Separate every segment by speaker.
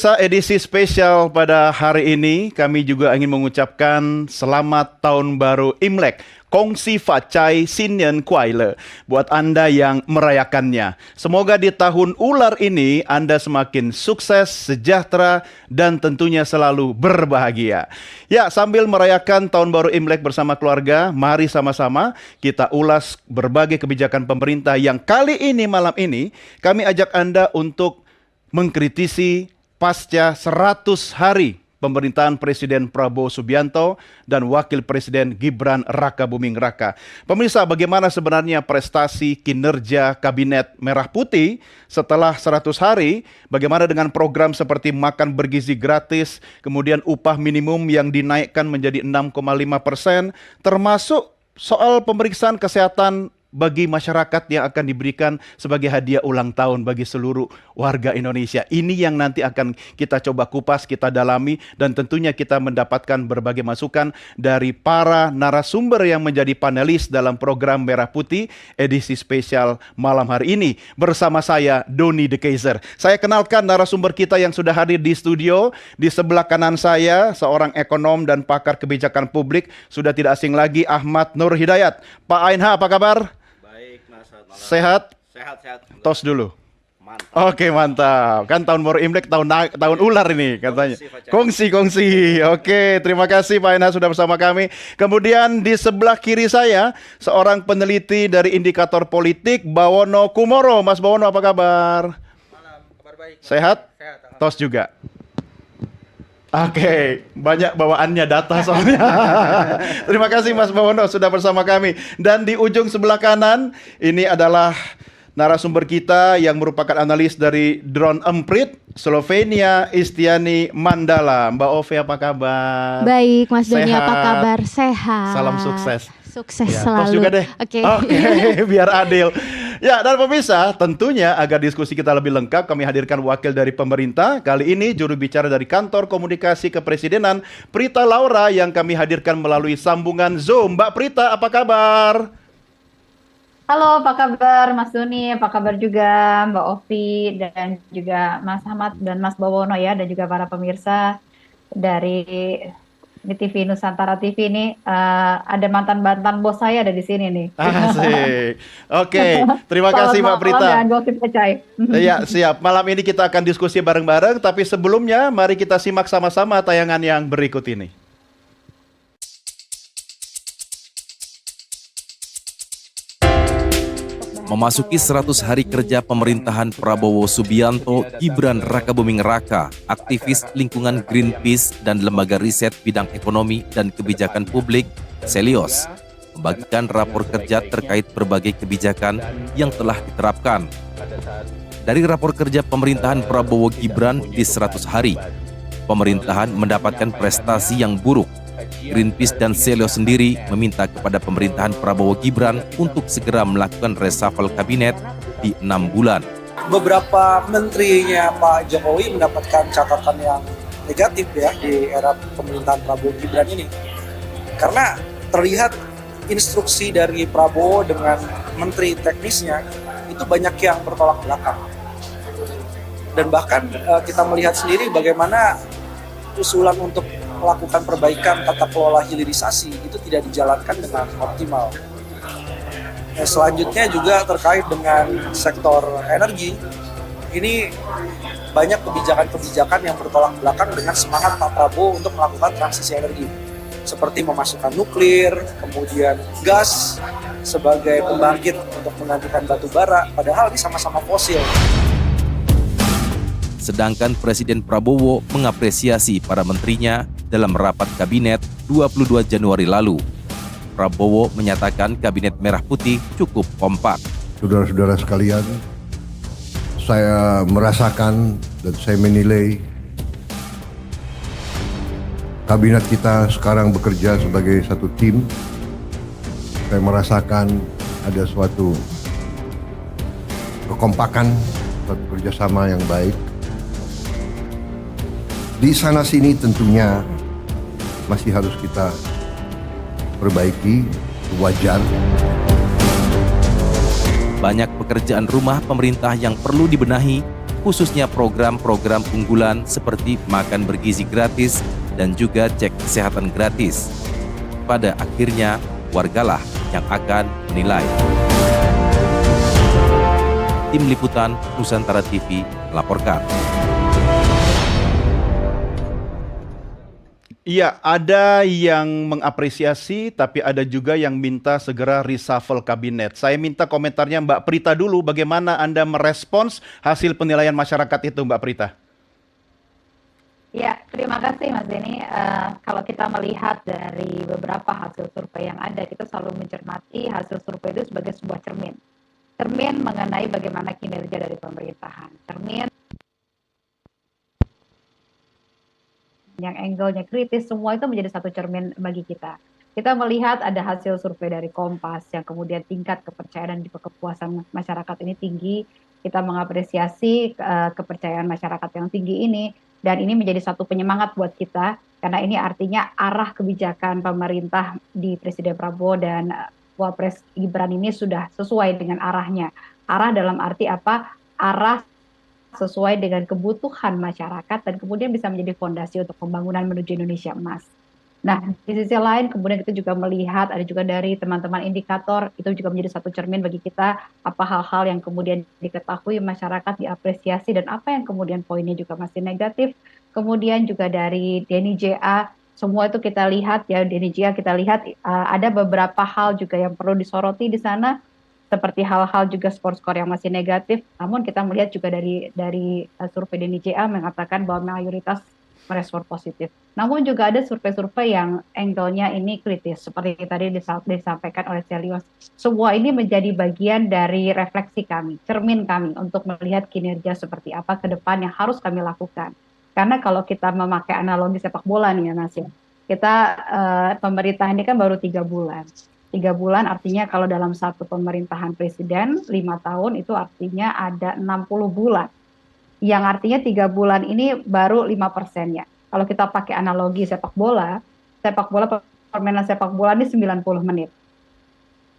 Speaker 1: Edisi spesial pada hari ini, kami juga ingin mengucapkan selamat tahun baru Imlek. Kongsi Facai Sinyen Kuaile buat Anda yang merayakannya. Semoga di tahun ular ini Anda semakin sukses, sejahtera, dan tentunya selalu berbahagia. Ya, sambil merayakan tahun baru Imlek bersama keluarga, mari sama-sama kita ulas berbagai kebijakan pemerintah yang kali ini, malam ini, kami ajak Anda untuk mengkritisi pasca 100 hari pemerintahan Presiden Prabowo Subianto dan Wakil Presiden Gibran Rakabuming Raka. Pemirsa, bagaimana sebenarnya prestasi kinerja Kabinet Merah Putih setelah 100 hari? Bagaimana dengan program seperti makan bergizi gratis, kemudian upah minimum yang dinaikkan menjadi 6,5%, termasuk soal pemeriksaan kesehatan bagi masyarakat yang akan diberikan sebagai hadiah ulang tahun bagi seluruh warga Indonesia. Ini yang nanti akan kita coba kupas, kita dalami, dan tentunya kita mendapatkan berbagai masukan dari para narasumber yang menjadi panelis dalam program Merah Putih edisi spesial malam hari ini. Bersama saya, Doni De Keizer. Saya kenalkan narasumber kita yang sudah hadir di studio. Di sebelah kanan saya, seorang ekonom dan pakar kebijakan publik, sudah tidak asing lagi, Ahmad Nur Hidayat. Pak Ainha, apa kabar? Sehat?
Speaker 2: Sehat.
Speaker 1: Tos dulu.
Speaker 2: Mantap.
Speaker 1: Oke, mantap. Kan tahun baru Imlek, tahun ular ini katanya. Kongsi. Oke, terima kasih Pak Ena sudah bersama kami. Kemudian di sebelah kiri saya, seorang peneliti dari Indikator Politik, Bawono Kumoro. Mas Bawono, apa kabar?
Speaker 2: Malam, kabar baik.
Speaker 1: Sehat?
Speaker 2: Sehat.
Speaker 1: Tos juga. Oke, banyak bawaannya data soalnya. Terima kasih Mas Bawono sudah bersama kami. Dan di ujung sebelah kanan, ini adalah narasumber kita yang merupakan analis dari Drone Emprit, Slovenia, Istiani Mandala. Mbak Ove, apa kabar?
Speaker 3: Baik, Mas Doni,
Speaker 1: Sehat.
Speaker 3: apa kabar? Sehat.
Speaker 1: Salam sukses.
Speaker 3: Sukses
Speaker 1: Ya,
Speaker 3: selalu.
Speaker 1: tos juga deh.
Speaker 3: Oke.
Speaker 1: Biar adil. Ya, dan pemirsa, tentunya agar diskusi kita lebih lengkap, kami hadirkan wakil dari pemerintah. Kali ini juru bicara dari Kantor Komunikasi Kepresidenan, Prita Laura, yang kami hadirkan melalui sambungan Zoom. Mbak Prita, apa kabar?
Speaker 4: Halo, apa kabar Mas Doni? Apa kabar juga Mbak Ovi dan juga Mas Ahmad dan Mas Bawono ya, dan juga para pemirsa dari TV Nusantara TV ini. Ada mantan bos saya ada di sini nih.
Speaker 1: Asik. Oke, terima kasih Mbak Prita.
Speaker 4: Dan gosip Facai.
Speaker 1: Ya, siap. Malam ini kita akan diskusi bareng-bareng, tapi sebelumnya mari kita simak sama-sama tayangan yang berikut ini.
Speaker 5: Memasuki 100 hari kerja pemerintahan Prabowo Subianto, Gibran Rakabuming Raka, aktivis lingkungan Greenpeace dan lembaga riset bidang ekonomi dan kebijakan publik, Selios, membagikan rapor kerja terkait berbagai kebijakan yang telah diterapkan. Dari rapor kerja pemerintahan Prabowo Gibran di 100 hari, pemerintahan mendapatkan prestasi yang buruk. Greenpeace dan Selios sendiri meminta kepada pemerintahan Prabowo Gibran untuk segera melakukan reshuffle kabinet di 6 bulan.
Speaker 2: Beberapa menterinya Pak Jokowi mendapatkan catatan yang negatif ya di era pemerintahan Prabowo Gibran ini. Karena terlihat instruksi dari Prabowo dengan menteri teknisnya itu banyak yang bertolak belakang. Dan bahkan kita melihat sendiri bagaimana usulan untuk melakukan perbaikan tata kelola hilirisasi itu tidak dijalankan dengan optimal. Selanjutnya juga terkait dengan sektor energi, ini banyak kebijakan-kebijakan yang bertolak belakang dengan semangat Pak Prabowo untuk melakukan transisi energi, seperti memasukkan nuklir, kemudian gas sebagai pembangkit untuk menggantikan batu bara, padahal ini sama-sama fosil.
Speaker 5: Sedangkan Presiden Prabowo mengapresiasi para menterinya dalam rapat kabinet 22 Januari lalu. Prabowo menyatakan kabinet Merah Putih cukup kompak.
Speaker 6: Saudara-saudara sekalian, saya merasakan dan saya menilai kabinet kita sekarang bekerja sebagai satu tim. Saya merasakan ada suatu kekompakan, suatu kerjasama yang baik. Di sana sini tentunya masih harus kita perbaiki, wajar.
Speaker 5: Banyak pekerjaan rumah pemerintah yang perlu dibenahi khususnya program-program unggulan seperti makan bergizi gratis dan juga cek kesehatan gratis. Pada akhirnya, wargalah yang akan menilai. Tim Liputan Nusantara TV melaporkan.
Speaker 1: Iya, ada yang mengapresiasi, tapi ada juga yang minta segera reshuffle kabinet. Saya minta komentarnya Mbak Prita dulu, bagaimana Anda merespons hasil penilaian masyarakat itu, Mbak Prita?
Speaker 4: Ya, terima kasih Mas Denny. Kalau kita melihat dari beberapa hasil survei yang ada, kita selalu mencermati hasil survei itu sebagai sebuah cermin. Cermin mengenai bagaimana kinerja dari pemerintahan. Cermin yang angle-nya kritis, semua itu menjadi satu cermin bagi kita. Kita melihat ada hasil survei dari Kompas yang kemudian tingkat kepercayaan dan kepuasan masyarakat ini tinggi. Kita mengapresiasi kepercayaan masyarakat yang tinggi ini, dan ini menjadi satu penyemangat buat kita, karena ini artinya arah kebijakan pemerintah di Presiden Prabowo dan Wapres Gibran ini sudah sesuai dengan arahnya. Arah dalam arti apa? Arah sesuai dengan kebutuhan masyarakat dan kemudian bisa menjadi fondasi untuk pembangunan menuju Indonesia emas. Nah, di sisi lain kemudian kita juga melihat ada juga dari teman-teman indikator, itu juga menjadi satu cermin bagi kita apa hal-hal yang kemudian diketahui masyarakat, diapresiasi, dan apa yang kemudian poinnya juga masih negatif. Kemudian juga dari Denny JA, semua itu kita lihat ya, Denny JA kita lihat ada beberapa hal juga yang perlu disoroti di sana, seperti hal-hal juga skor-skor yang masih negatif. Namun kita melihat juga dari survei Denny JA mengatakan bahwa mayoritas merespon positif. Namun juga ada survei-survei yang angle-nya ini kritis, seperti tadi disampaikan oleh Celios. Semua ini menjadi bagian dari refleksi kami, cermin kami untuk melihat kinerja seperti apa ke depan yang harus kami lakukan. Karena kalau kita memakai analogi sepak bola nih ya Mas ya, kita pemerintah ini kan baru 3 bulan. 3 bulan artinya kalau dalam satu pemerintahan presiden 5 tahun itu artinya ada 60 bulan. Yang artinya 3 bulan ini baru 5% ya. Kalau kita pakai analogi sepak bola, permainan sepak bola ini 90 menit.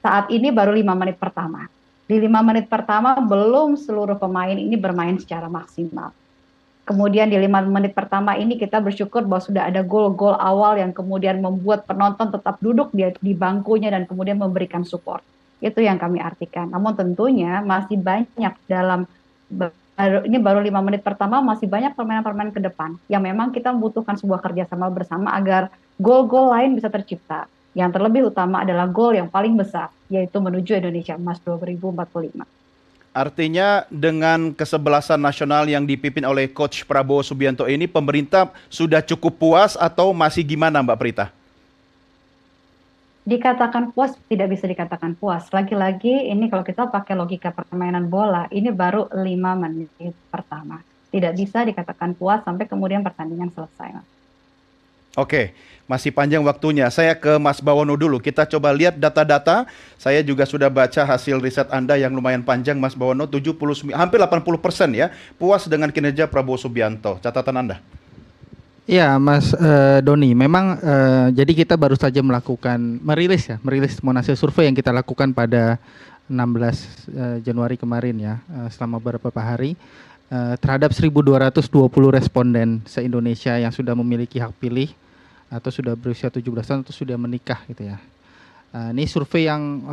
Speaker 4: Saat ini baru 5 menit pertama. Di 5 menit pertama belum seluruh pemain ini bermain secara maksimal. Kemudian di 5 menit pertama ini kita bersyukur bahwa sudah ada gol-gol awal yang kemudian membuat penonton tetap duduk di bangkunya dan kemudian memberikan support. Itu yang kami artikan. Namun tentunya masih banyak ini baru 5 menit pertama, masih banyak permainan-permainan ke depan yang memang kita membutuhkan sebuah kerjasama bersama agar gol-gol lain bisa tercipta. Yang terlebih utama adalah gol yang paling besar, yaitu menuju Indonesia Emas 2045.
Speaker 1: Artinya dengan kesebelasan nasional yang dipimpin oleh Coach Prabowo Subianto ini, pemerintah sudah cukup puas atau masih gimana Mbak Prita?
Speaker 4: Dikatakan puas, tidak bisa dikatakan puas. Lagi-lagi ini kalau kita pakai logika permainan bola, ini baru 5 menit pertama. Tidak bisa dikatakan puas sampai kemudian pertandingan selesai.
Speaker 1: Oke, masih panjang waktunya. Saya ke Mas Bawono dulu. Kita coba lihat data-data. Saya juga sudah baca hasil riset Anda yang lumayan panjang, Mas Bawono. 79, hampir 80% ya, puas dengan kinerja Prabowo Subianto. Catatan Anda?
Speaker 7: Ya, Mas Doni, memang jadi kita baru saja merilis hasil survei yang kita lakukan pada 16 Januari kemarin ya, selama beberapa hari terhadap 1.220 responden se-Indonesia yang sudah memiliki hak pilih atau sudah berusia 17 tahun atau sudah menikah gitu ya. Ini survei yang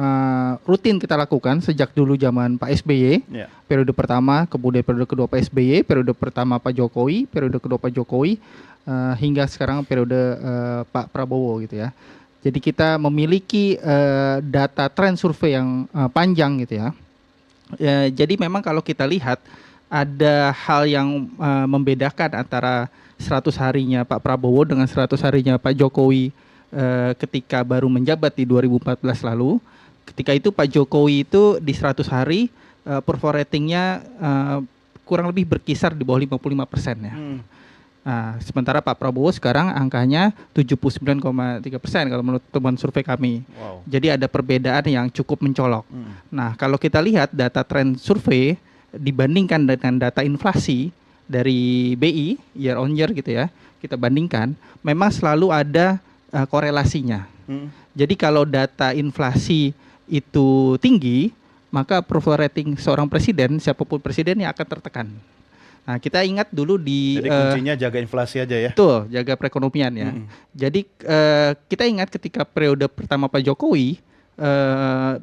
Speaker 7: rutin kita lakukan sejak dulu zaman Pak SBY, periode pertama, kemudian periode kedua Pak SBY, periode pertama Pak Jokowi, periode kedua Pak Jokowi, hingga sekarang periode Pak Prabowo gitu ya. Jadi kita memiliki data tren survei yang panjang gitu ya. Jadi memang kalau kita lihat ada hal yang membedakan antara 100 harinya Pak Prabowo dengan 100 harinya Pak Jokowi ketika baru menjabat di 2014 lalu. Ketika itu Pak Jokowi itu di 100 hari approval ratingnya kurang lebih berkisar di bawah 55% ya. Sementara Pak Prabowo sekarang angkanya 79,3% kalau menurut temuan survei kami. Wow. Jadi ada perbedaan yang cukup mencolok. Nah, kalau kita lihat data tren survei dibandingkan dengan data inflasi dari BI year on year gitu ya, kita bandingkan, memang selalu ada korelasinya. Jadi kalau data inflasi itu tinggi, maka approval rating seorang presiden, siapapun presidennya akan tertekan. Nah, kita ingat dulu di
Speaker 1: Jadi kuncinya jaga inflasi aja ya.
Speaker 7: betul, jaga perekonomian ya. Jadi kita ingat ketika periode pertama Pak Jokowi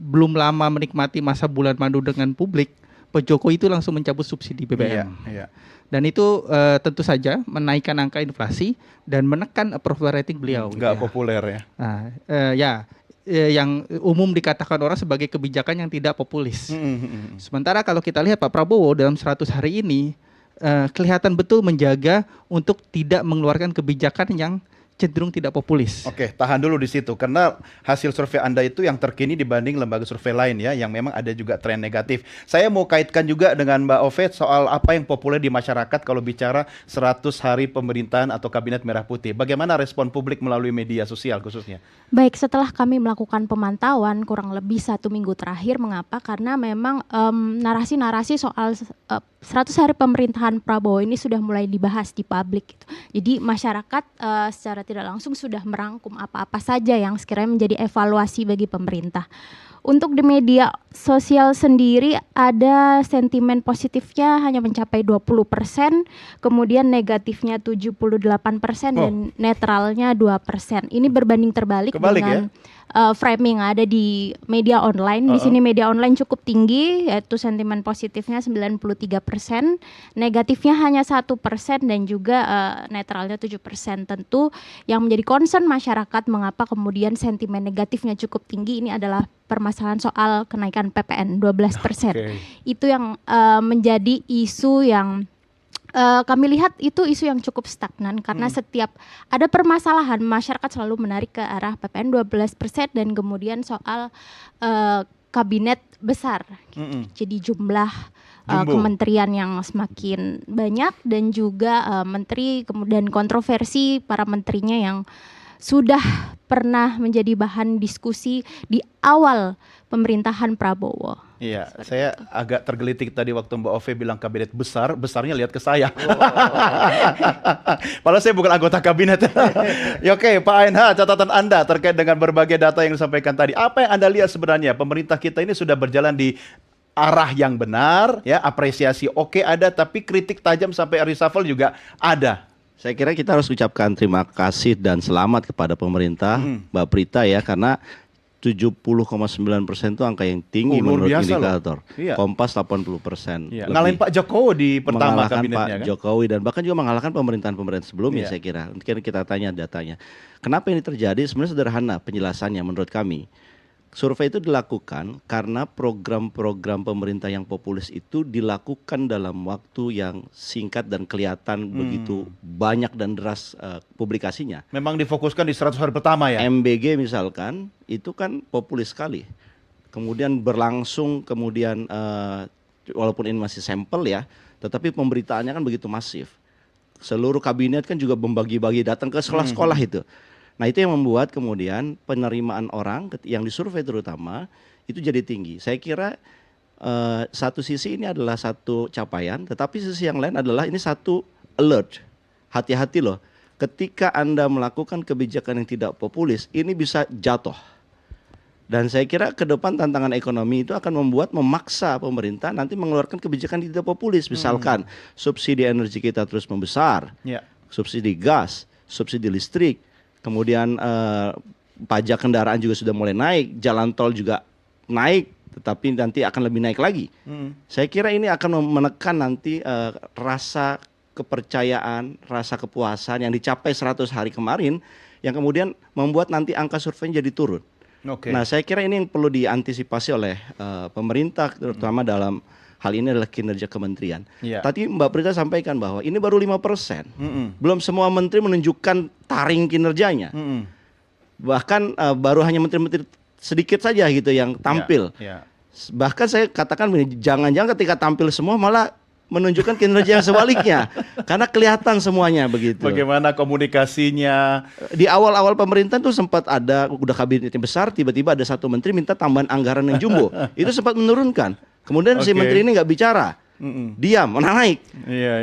Speaker 7: belum lama menikmati masa bulan madu dengan publik, Pak Jokowi itu langsung mencabut subsidi BBM.
Speaker 1: Iya.
Speaker 7: Dan itu tentu saja menaikkan angka inflasi dan menekan approval rating beliau.
Speaker 1: Nggak
Speaker 7: gitu ya.
Speaker 1: populer ya.
Speaker 7: Nah, yang umum dikatakan orang sebagai kebijakan yang tidak populis. Sementara kalau kita lihat Pak Prabowo dalam 100 hari ini kelihatan betul menjaga untuk tidak mengeluarkan kebijakan yang cenderung tidak populis.
Speaker 1: Oke, tahan dulu di situ karena hasil survei Anda itu yang terkini dibanding lembaga survei lain ya, yang memang ada juga tren negatif. Saya mau kaitkan juga dengan Mbak Ovet soal apa yang populer di masyarakat kalau bicara 100 hari pemerintahan atau kabinet merah putih. Bagaimana respon publik melalui media sosial khususnya?
Speaker 3: Baik, setelah kami melakukan pemantauan kurang lebih 1 minggu terakhir, mengapa? Karena memang narasi-narasi soal 100 hari pemerintahan Prabowo ini sudah mulai dibahas di publik gitu. Jadi masyarakat secara tidak langsung sudah merangkum apa-apa saja yang sekiranya menjadi evaluasi bagi pemerintah. Untuk di media sosial sendiri ada sentimen positifnya hanya mencapai 20%, kemudian negatifnya 78% dan netralnya 2%. Ini berbanding terbalik
Speaker 1: Kebalik
Speaker 3: dengan framing yang ada di media online. Di sini media online cukup tinggi, yaitu sentimen positifnya 93%, negatifnya hanya 1% dan juga netralnya 7%. Tentu yang menjadi concern masyarakat mengapa kemudian sentimen negatifnya cukup tinggi ini adalah permasalahan soal kenaikan PPN 12%. Itu yang menjadi isu yang kami lihat itu isu yang cukup stagnan karena setiap ada permasalahan masyarakat selalu menarik ke arah PPN 12% dan kemudian soal kabinet besar. Jadi jumlah kementerian yang semakin banyak dan juga menteri, kemudian kontroversi para menterinya yang sudah pernah menjadi bahan diskusi di awal pemerintahan Prabowo.
Speaker 1: Iya, saya agak tergelitik tadi waktu Mbak Ove bilang kabinet besar, besarnya lihat ke saya. Padahal saya bukan anggota kabinet. Ya, oke, Pak ANH, catatan Anda terkait dengan berbagai data yang disampaikan tadi. Apa yang Anda lihat sebenarnya pemerintah kita ini sudah berjalan di arah yang benar, ya, apresiasi oke ada, tapi kritik tajam sampai reshuffle juga ada.
Speaker 8: Saya kira kita harus ucapkan terima kasih dan selamat kepada pemerintah, Mbak Prita ya, karena 70,9% itu angka yang tinggi menurut indikator.
Speaker 1: Iya.
Speaker 8: Kompas 80%.
Speaker 1: Iya. Ngalahin Pak Jokowi di pertama
Speaker 8: mengalahkan
Speaker 1: kabinetnya
Speaker 8: Pak
Speaker 1: kan?
Speaker 8: Jokowi dan bahkan juga mengalahkan pemerintahan-pemerintahan sebelumnya saya kira. Mungkin kita tanya datanya. Kenapa ini terjadi? Sebenarnya sederhana penjelasannya menurut kami. Survei itu dilakukan karena program-program pemerintah yang populis itu dilakukan dalam waktu yang singkat dan kelihatan begitu banyak dan deras publikasinya.
Speaker 1: Memang difokuskan di 100 hari pertama ya?
Speaker 8: MBG misalkan, itu kan populis sekali. Kemudian berlangsung, kemudian walaupun ini masih sampel ya, tetapi pemberitaannya kan begitu masif. Seluruh kabinet kan juga membagi-bagi datang ke sekolah-sekolah itu. Nah itu yang membuat kemudian penerimaan orang yang disurvei terutama itu jadi tinggi. Saya kira satu sisi ini adalah satu capaian, tetapi sisi yang lain adalah ini satu alert. Hati-hati loh, ketika Anda melakukan kebijakan yang tidak populis, ini bisa jatuh. Dan saya kira ke depan tantangan ekonomi itu akan memaksa pemerintah nanti mengeluarkan kebijakan yang tidak populis. Misalkan subsidi energi kita terus membesar, subsidi gas, subsidi listrik, kemudian pajak kendaraan juga sudah mulai naik, jalan tol juga naik, tetapi nanti akan lebih naik lagi. Saya kira ini akan menekan nanti rasa kepercayaan, rasa kepuasan yang dicapai 100 hari kemarin, yang kemudian membuat nanti angka surveinya jadi turun. Nah saya kira ini yang perlu diantisipasi oleh pemerintah, terutama dalam hal ini adalah kinerja kementerian. Tadi Mbak Prita sampaikan bahwa ini baru 5%. Belum semua menteri menunjukkan taring kinerjanya. Bahkan baru hanya menteri-menteri sedikit saja gitu yang tampil. Bahkan saya katakan jangan-jangan ketika tampil semua malah menunjukkan kinerja yang sebaliknya. Karena kelihatan semuanya begitu.
Speaker 1: Bagaimana komunikasinya?
Speaker 8: Di awal-awal pemerintahan tuh sempat ada, udah kabinetnya besar, tiba-tiba ada satu menteri minta tambahan anggaran yang jumbo. Itu sempat menurunkan. Kemudian si menteri ini nggak bicara, diam, naik.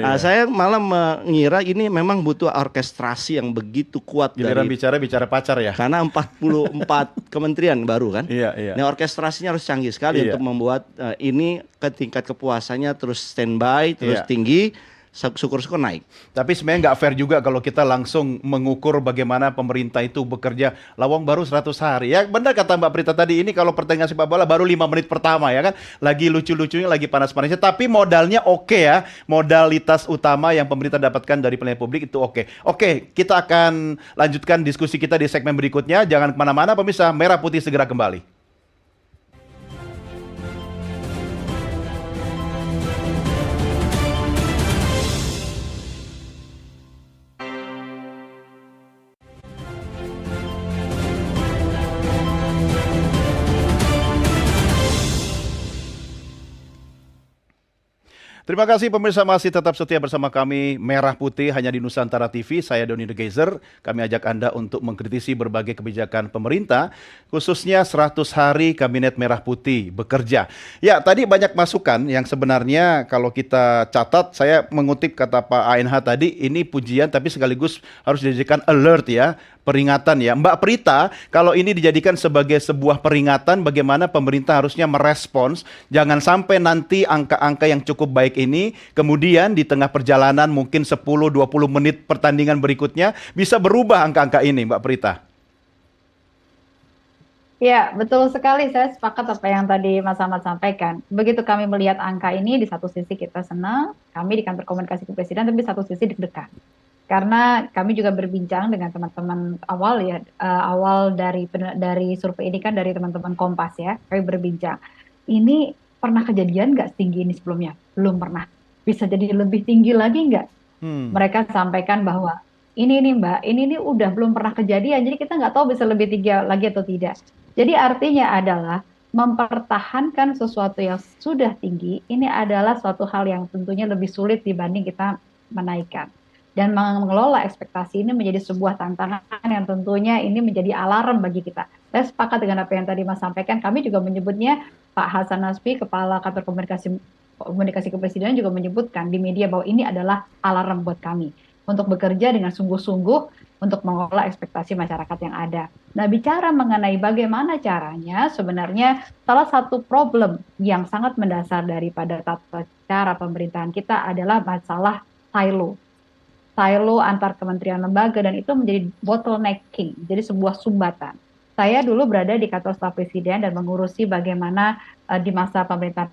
Speaker 8: Nah, saya malah mengira ini memang butuh orkestrasi yang begitu kuat.
Speaker 1: Giliran bicara pacar ya?
Speaker 8: Karena 44 kementerian baru kan. Nah, orkestrasinya harus canggih sekali untuk membuat ini ke tingkat kepuasannya terus standby, terus tinggi. syukur-syukur naik.
Speaker 1: Tapi sebenarnya nggak fair juga kalau kita langsung mengukur bagaimana pemerintah itu bekerja. Lawang baru 100 hari. Ya benar kata Mbak Prita tadi, ini kalau pertandingan sepak bola baru 5 menit pertama ya kan. Lagi lucu-lucunya, lagi panas-panasnya. Tapi modalnya oke ya. Modalitas utama yang pemerintah dapatkan dari penilaian publik itu oke. Oke, kita akan lanjutkan diskusi kita di segmen berikutnya. Jangan kemana-mana pemirsa, Merah Putih segera kembali. Terima kasih pemirsa masih tetap setia bersama kami Merah Putih hanya di Nusantara TV. Saya Doni The Geyser. Kami ajak Anda untuk mengkritisi berbagai kebijakan pemerintah, khususnya 100 hari Kabinet Merah Putih bekerja. Ya, tadi banyak masukan yang sebenarnya kalau kita catat, saya mengutip kata Pak ANH tadi, ini pujian tapi sekaligus harus dijadikan alert ya, peringatan ya. Mbak Prita, kalau ini dijadikan sebagai sebuah peringatan, bagaimana pemerintah harusnya merespons, jangan sampai nanti angka-angka yang cukup baik ini, kemudian di tengah perjalanan mungkin 10-20 menit pertandingan berikutnya, bisa berubah angka-angka ini, Mbak Prita.
Speaker 4: Ya, betul sekali. Saya sepakat apa yang tadi Mas Ahmad sampaikan. Begitu kami melihat angka ini, di satu sisi kita senang, kami di kantor komunikasi kepresidenan, tapi di satu sisi deg-degan. Karena kami juga berbincang dengan teman-teman awal ya, awal dari survei ini kan dari teman-teman Kompas ya, kami berbincang. Ini pernah kejadian nggak setinggi ini sebelumnya? Belum pernah. Bisa jadi lebih tinggi lagi nggak? Mereka sampaikan bahwa ini nih Mbak, ini udah belum pernah kejadian, jadi kita nggak tahu bisa lebih tinggi lagi atau tidak. Jadi artinya adalah mempertahankan sesuatu yang sudah tinggi, ini adalah suatu hal yang tentunya lebih sulit dibanding kita menaikkan. Dan mengelola ekspektasi ini menjadi sebuah tantangan yang tentunya ini menjadi alarm bagi kita. Saya sepakat dengan apa yang tadi Mas sampaikan, kami juga menyebutnya, Pak Hasan Nasbi, Kepala Kantor Komunikasi Kepresidenan juga menyebutkan di media bahwa ini adalah alarm buat kami untuk bekerja dengan sungguh-sungguh untuk mengelola ekspektasi masyarakat yang ada. Nah, bicara mengenai bagaimana caranya, sebenarnya salah satu problem yang sangat mendasar daripada tata cara pemerintahan kita adalah masalah silo antar kementerian lembaga, dan itu menjadi bottlenecking, jadi sebuah sumbatan. Saya dulu berada di kantor staf presiden dan mengurusi bagaimana di masa pemerintahan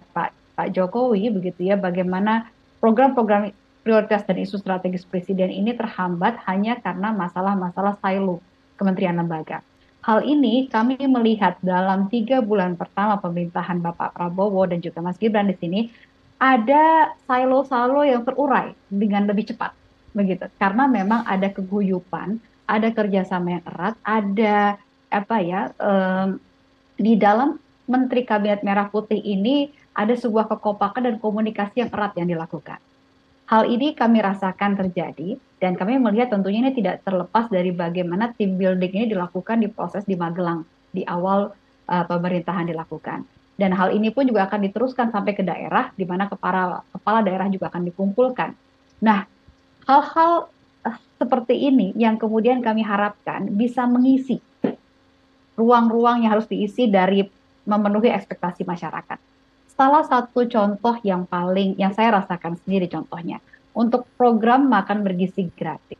Speaker 4: Pak Jokowi begitu ya, bagaimana program-program prioritas dan isu strategis presiden ini terhambat hanya karena masalah-masalah silo kementerian lembaga. Hal ini kami melihat dalam 3 bulan pertama pemerintahan Bapak Prabowo dan juga Mas Gibran di sini, ada silo-silo yang terurai dengan lebih cepat. Begitu, karena memang ada keguyupan, ada kerjasama yang erat, ada di dalam Menteri Kabinet Merah Putih ini ada sebuah kekompakan dan komunikasi yang erat yang dilakukan. Hal ini kami rasakan terjadi, dan kami melihat tentunya ini tidak terlepas dari bagaimana team building ini dilakukan di proses di Magelang di awal pemerintahan dilakukan. Dan hal ini pun juga akan diteruskan sampai ke daerah, di mana kepala daerah juga akan dikumpulkan. Nah, hal-hal seperti ini yang kemudian kami harapkan bisa mengisi ruang-ruang yang harus diisi dari memenuhi ekspektasi masyarakat. Salah satu contoh yang saya rasakan sendiri contohnya, untuk program makan bergizi gratis.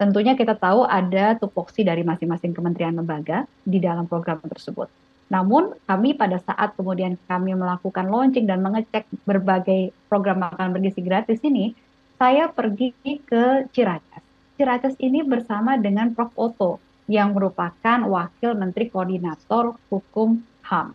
Speaker 4: Tentunya kita tahu ada tupoksi dari masing-masing kementerian lembaga di dalam program tersebut. Namun kami pada saat kemudian kami melakukan launching dan mengecek berbagai program makan bergizi gratis ini, saya pergi ke Ciracas. Ciracas ini bersama dengan Prof. Otto yang merupakan Wakil Menteri Koordinator Hukum HAM.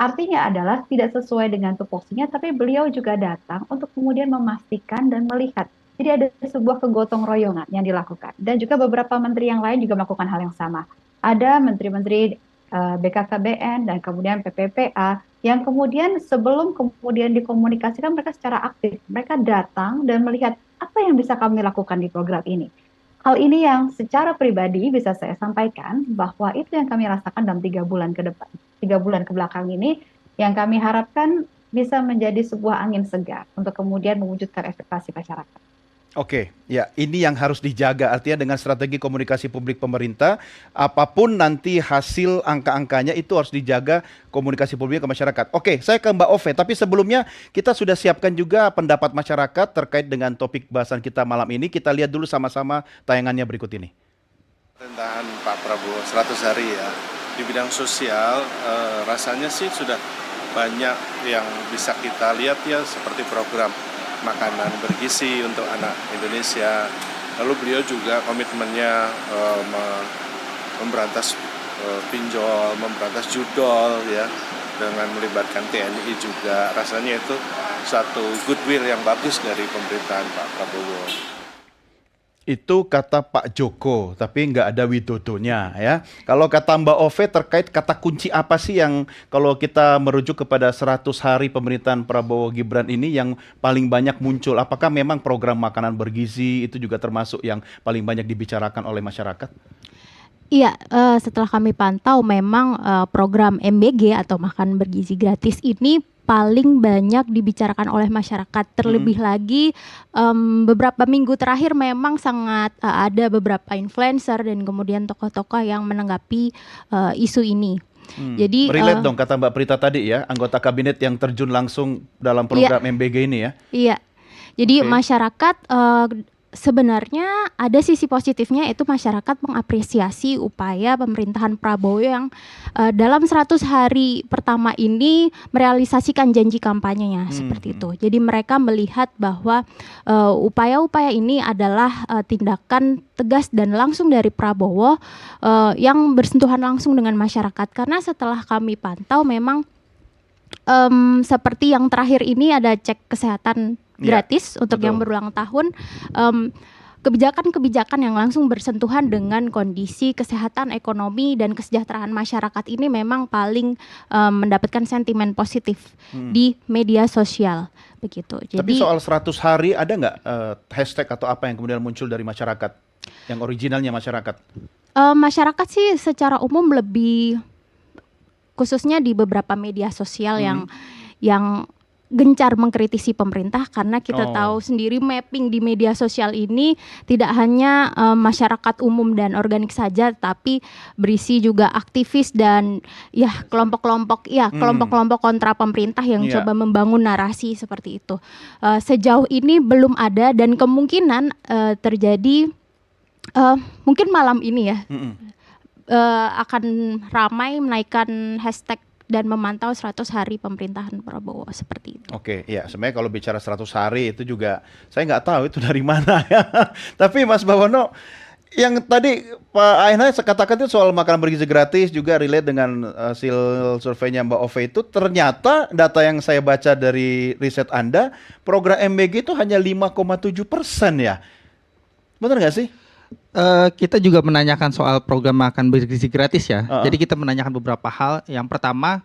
Speaker 4: Artinya adalah tidak sesuai dengan tupoksinya, tapi beliau juga datang untuk kemudian memastikan dan melihat. Jadi ada sebuah kegotong royongan yang dilakukan. Dan juga beberapa menteri yang lain juga melakukan hal yang sama. Ada menteri-menteri BKKBN dan kemudian PPPA yang kemudian sebelum kemudian dikomunikasikan mereka secara aktif, mereka datang dan melihat apa yang bisa kami lakukan di program ini. Hal ini yang secara pribadi bisa saya sampaikan bahwa itu yang kami rasakan dalam 3 bulan ke belakang ini, yang kami harapkan bisa menjadi sebuah angin segar untuk kemudian mewujudkan ekspektasi masyarakat.
Speaker 1: Oke, ya ini yang harus dijaga. Artinya dengan strategi komunikasi publik pemerintah, apapun nanti hasil angka-angkanya itu harus dijaga komunikasi publik ke masyarakat. Oke, saya ke Mbak Ove, tapi sebelumnya kita sudah siapkan juga pendapat masyarakat terkait dengan topik bahasan kita malam ini. Kita lihat dulu sama-sama tayangannya berikut ini.
Speaker 9: Pemerintahan Pak Prabowo 100 hari ya, di bidang sosial rasanya sih sudah banyak yang bisa kita lihat ya, seperti program makanan bergizi untuk anak Indonesia. Lalu beliau juga komitmennya memberantas pinjol, memberantas judol ya, dengan melibatkan TNI juga. Rasanya itu satu goodwill yang bagus dari pemerintahan Pak Prabowo.
Speaker 1: Itu kata Pak Joko, tapi nggak ada Widodonya ya. Kalau kata Mbak Ove terkait kata kunci apa sih yang kalau kita merujuk kepada 100 hari pemerintahan Prabowo Gibran ini yang paling banyak muncul? Apakah memang program makanan bergizi itu juga termasuk yang paling banyak dibicarakan oleh masyarakat?
Speaker 3: Iya, setelah kami pantau memang program MBG atau makan bergizi gratis ini paling banyak dibicarakan oleh masyarakat. Terlebih lagi beberapa minggu terakhir memang sangat ada beberapa influencer dan kemudian tokoh-tokoh yang menanggapi isu ini. Jadi
Speaker 1: relate dong kata Mbak Prita tadi ya, anggota kabinet yang terjun langsung dalam program MBG ini ya.
Speaker 3: Iya. Jadi
Speaker 1: Oke.
Speaker 3: masyarakat sebenarnya ada sisi positifnya, itu masyarakat mengapresiasi upaya pemerintahan Prabowo yang dalam 100 hari pertama ini merealisasikan janji kampanyenya seperti itu. Jadi mereka melihat bahwa upaya-upaya ini adalah tindakan tegas dan langsung dari Prabowo yang bersentuhan langsung dengan masyarakat. Karena setelah kami pantau memang seperti yang terakhir ini ada cek kesehatan gratis untuk yang berulang tahun, kebijakan-kebijakan yang langsung bersentuhan dengan kondisi kesehatan, ekonomi dan kesejahteraan masyarakat ini memang paling mendapatkan sentimen positif di media sosial begitu.
Speaker 1: Tapi
Speaker 3: Jadi
Speaker 1: soal 100 hari ada nggak hashtag atau apa yang kemudian muncul dari masyarakat? Yang originalnya masyarakat?
Speaker 3: masyarakat sih secara umum lebih khususnya di beberapa media sosial yang gencar mengkritisi pemerintah, karena kita tahu sendiri mapping di media sosial ini tidak hanya masyarakat umum dan organik saja, tapi berisi juga aktivis dan kelompok-kelompok kontra pemerintah yang coba membangun narasi seperti itu. Sejauh ini belum ada dan kemungkinan terjadi mungkin malam ini ya. Akan ramai menaikkan hashtag dan memantau 100 hari pemerintahan Prabowo seperti itu.
Speaker 1: Oke, ya sebenarnya kalau bicara 100 hari itu juga saya nggak tahu itu dari mana ya. Tapi Mas Bawono, yang tadi Pak Aina katakan itu soal makanan bergizi gratis juga relate dengan hasil surveinya Mbak Ove itu, ternyata data yang saya baca dari riset Anda, program MBG itu hanya 5,7% ya. Benar nggak sih?
Speaker 7: Kita juga menanyakan soal program makan bergizi gratis ya. Jadi kita menanyakan beberapa hal. Yang pertama,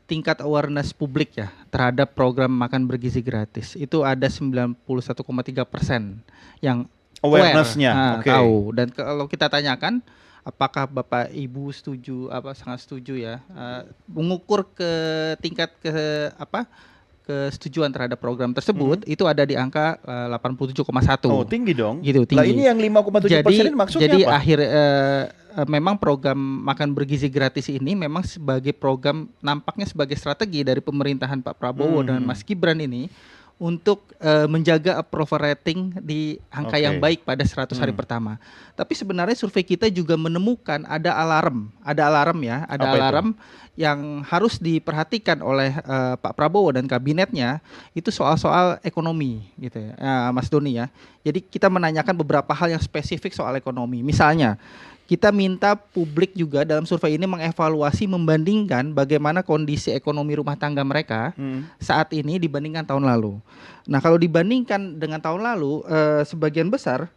Speaker 7: tingkat awareness publik ya terhadap program makan bergizi gratis. Itu ada 91,3% yang
Speaker 1: awareness-nya.
Speaker 7: tahu. Dan kalau kita tanyakan apakah Bapak Ibu setuju, sangat setuju ya, mengukur ke tingkat kesetujuan terhadap program tersebut itu ada di angka 87,1.
Speaker 1: Oh, tinggi dong.
Speaker 7: Gitu, tinggi.
Speaker 1: Lah ini yang 5,7% ini maksudnya
Speaker 7: jadi
Speaker 1: apa?
Speaker 7: Memang program makan bergizi gratis ini memang sebagai program, nampaknya sebagai strategi dari pemerintahan Pak Prabowo dan Mas Gibran ini untuk menjaga approval rating di angka yang baik pada 100 hari pertama. Tapi sebenarnya survei kita juga menemukan ada alarm yang harus diperhatikan oleh Pak Prabowo dan kabinetnya, itu soal-soal ekonomi gitu ya, Mas Doni ya. Jadi kita menanyakan beberapa hal yang spesifik soal ekonomi. Misalnya, kita minta publik juga dalam survei ini mengevaluasi, membandingkan bagaimana kondisi ekonomi rumah tangga mereka saat ini dibandingkan tahun lalu. Nah, kalau dibandingkan dengan tahun lalu, sebagian besar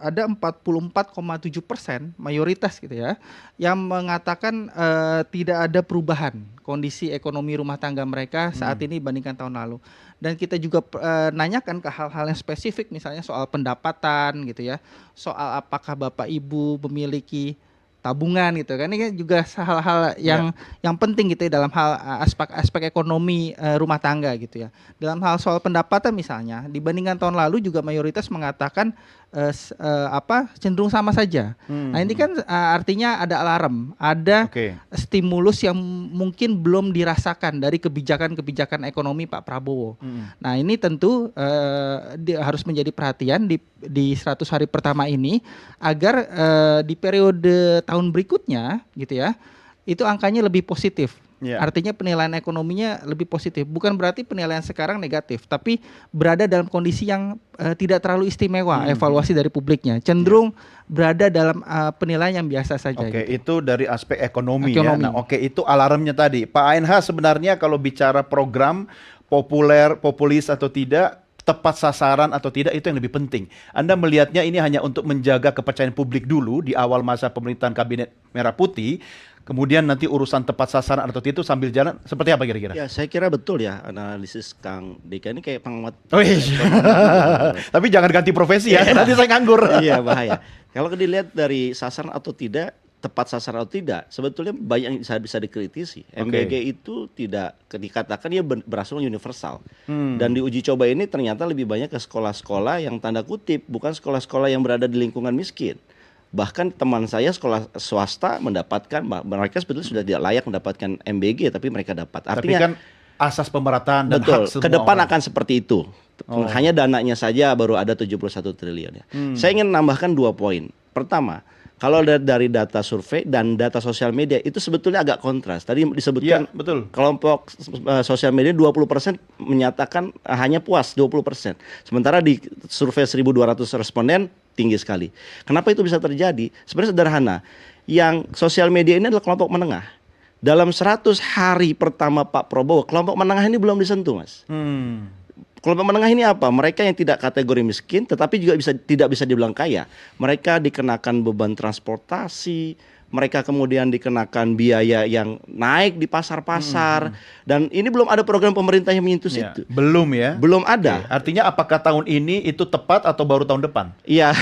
Speaker 7: ada 44,7% mayoritas gitu ya, yang mengatakan tidak ada perubahan kondisi ekonomi rumah tangga mereka saat ini dibandingkan tahun lalu. Dan kita juga nanyakan ke hal-hal yang spesifik, misalnya soal pendapatan gitu ya, soal apakah Bapak Ibu memiliki tabungan gitu kan. Ini kan juga hal-hal yang penting gitu ya dalam hal aspek ekonomi rumah tangga gitu ya. Dalam hal soal pendapatan misalnya dibandingkan tahun lalu juga mayoritas mengatakan cenderung sama saja. Nah, ini kan artinya ada alarm, ada stimulus yang mungkin belum dirasakan dari kebijakan-kebijakan ekonomi Pak Prabowo. Nah, ini tentu harus menjadi perhatian di 100 hari pertama ini agar di periode tahun berikutnya gitu ya, itu angkanya lebih positif. Artinya penilaian ekonominya lebih positif. Bukan berarti penilaian sekarang negatif, tapi berada dalam kondisi yang tidak terlalu istimewa evaluasi dari publiknya. Cenderung berada dalam penilaian yang biasa saja.
Speaker 1: Oke,
Speaker 7: gitu.
Speaker 1: itu dari aspek ekonomi. Ya. Nah, itu alarmnya tadi. Pak ANH sebenarnya kalau bicara program populis atau tidak, tepat sasaran atau tidak, itu yang lebih penting. Anda melihatnya ini hanya untuk menjaga kepercayaan publik dulu di awal masa pemerintahan Kabinet Merah Putih, kemudian nanti urusan tepat sasaran atau tidak itu sambil jalan, seperti apa kira-kira?
Speaker 8: Ya, saya kira betul ya analisis Kang Dika ini kayak pengamat.
Speaker 1: Tapi jangan ganti profesi ya, nanti saya nganggur.
Speaker 8: Iya, bahaya. Kalau dilihat dari sasaran atau tidak, tepat sasaran atau tidak, sebetulnya banyak yang bisa dikritisi. MBG itu tidak dikatakan dia berasal universal. Dan di uji coba ini ternyata lebih banyak ke sekolah-sekolah yang tanda kutip bukan sekolah-sekolah yang berada di lingkungan miskin. Bahkan teman saya sekolah swasta mendapatkan, mereka sebetulnya sudah tidak layak mendapatkan MBG, tapi mereka dapat. Artinya,
Speaker 1: tapi kan asas pemerataan dan
Speaker 8: betul,
Speaker 1: hak semua
Speaker 8: ke depan
Speaker 1: orang
Speaker 8: akan seperti itu. Hanya dananya saja baru ada 71 triliun ya. Saya ingin nambahkan 2 poin. Pertama, kalau dari data survei dan data sosial media itu sebetulnya agak kontras. Tadi disebutkan
Speaker 1: betul.
Speaker 8: Kelompok sosial media 20% menyatakan hanya puas 20%. Sementara di survei 1.200 responden tinggi sekali. Kenapa itu bisa terjadi? Sebenarnya sederhana. Yang sosial media ini adalah kelompok menengah. Dalam 100 hari pertama Pak Prabowo, kelompok menengah ini belum disentuh, Mas. Kelompok menengah ini apa? Mereka yang tidak kategori miskin, tetapi juga tidak bisa dibilang kaya. Mereka dikenakan beban transportasi, mereka kemudian dikenakan biaya yang naik di pasar-pasar, dan ini belum ada program pemerintah yang menyentuh situ.
Speaker 1: Belum ya?
Speaker 8: Belum ada.
Speaker 1: Artinya apakah tahun ini itu tepat atau baru tahun depan?
Speaker 8: Iya,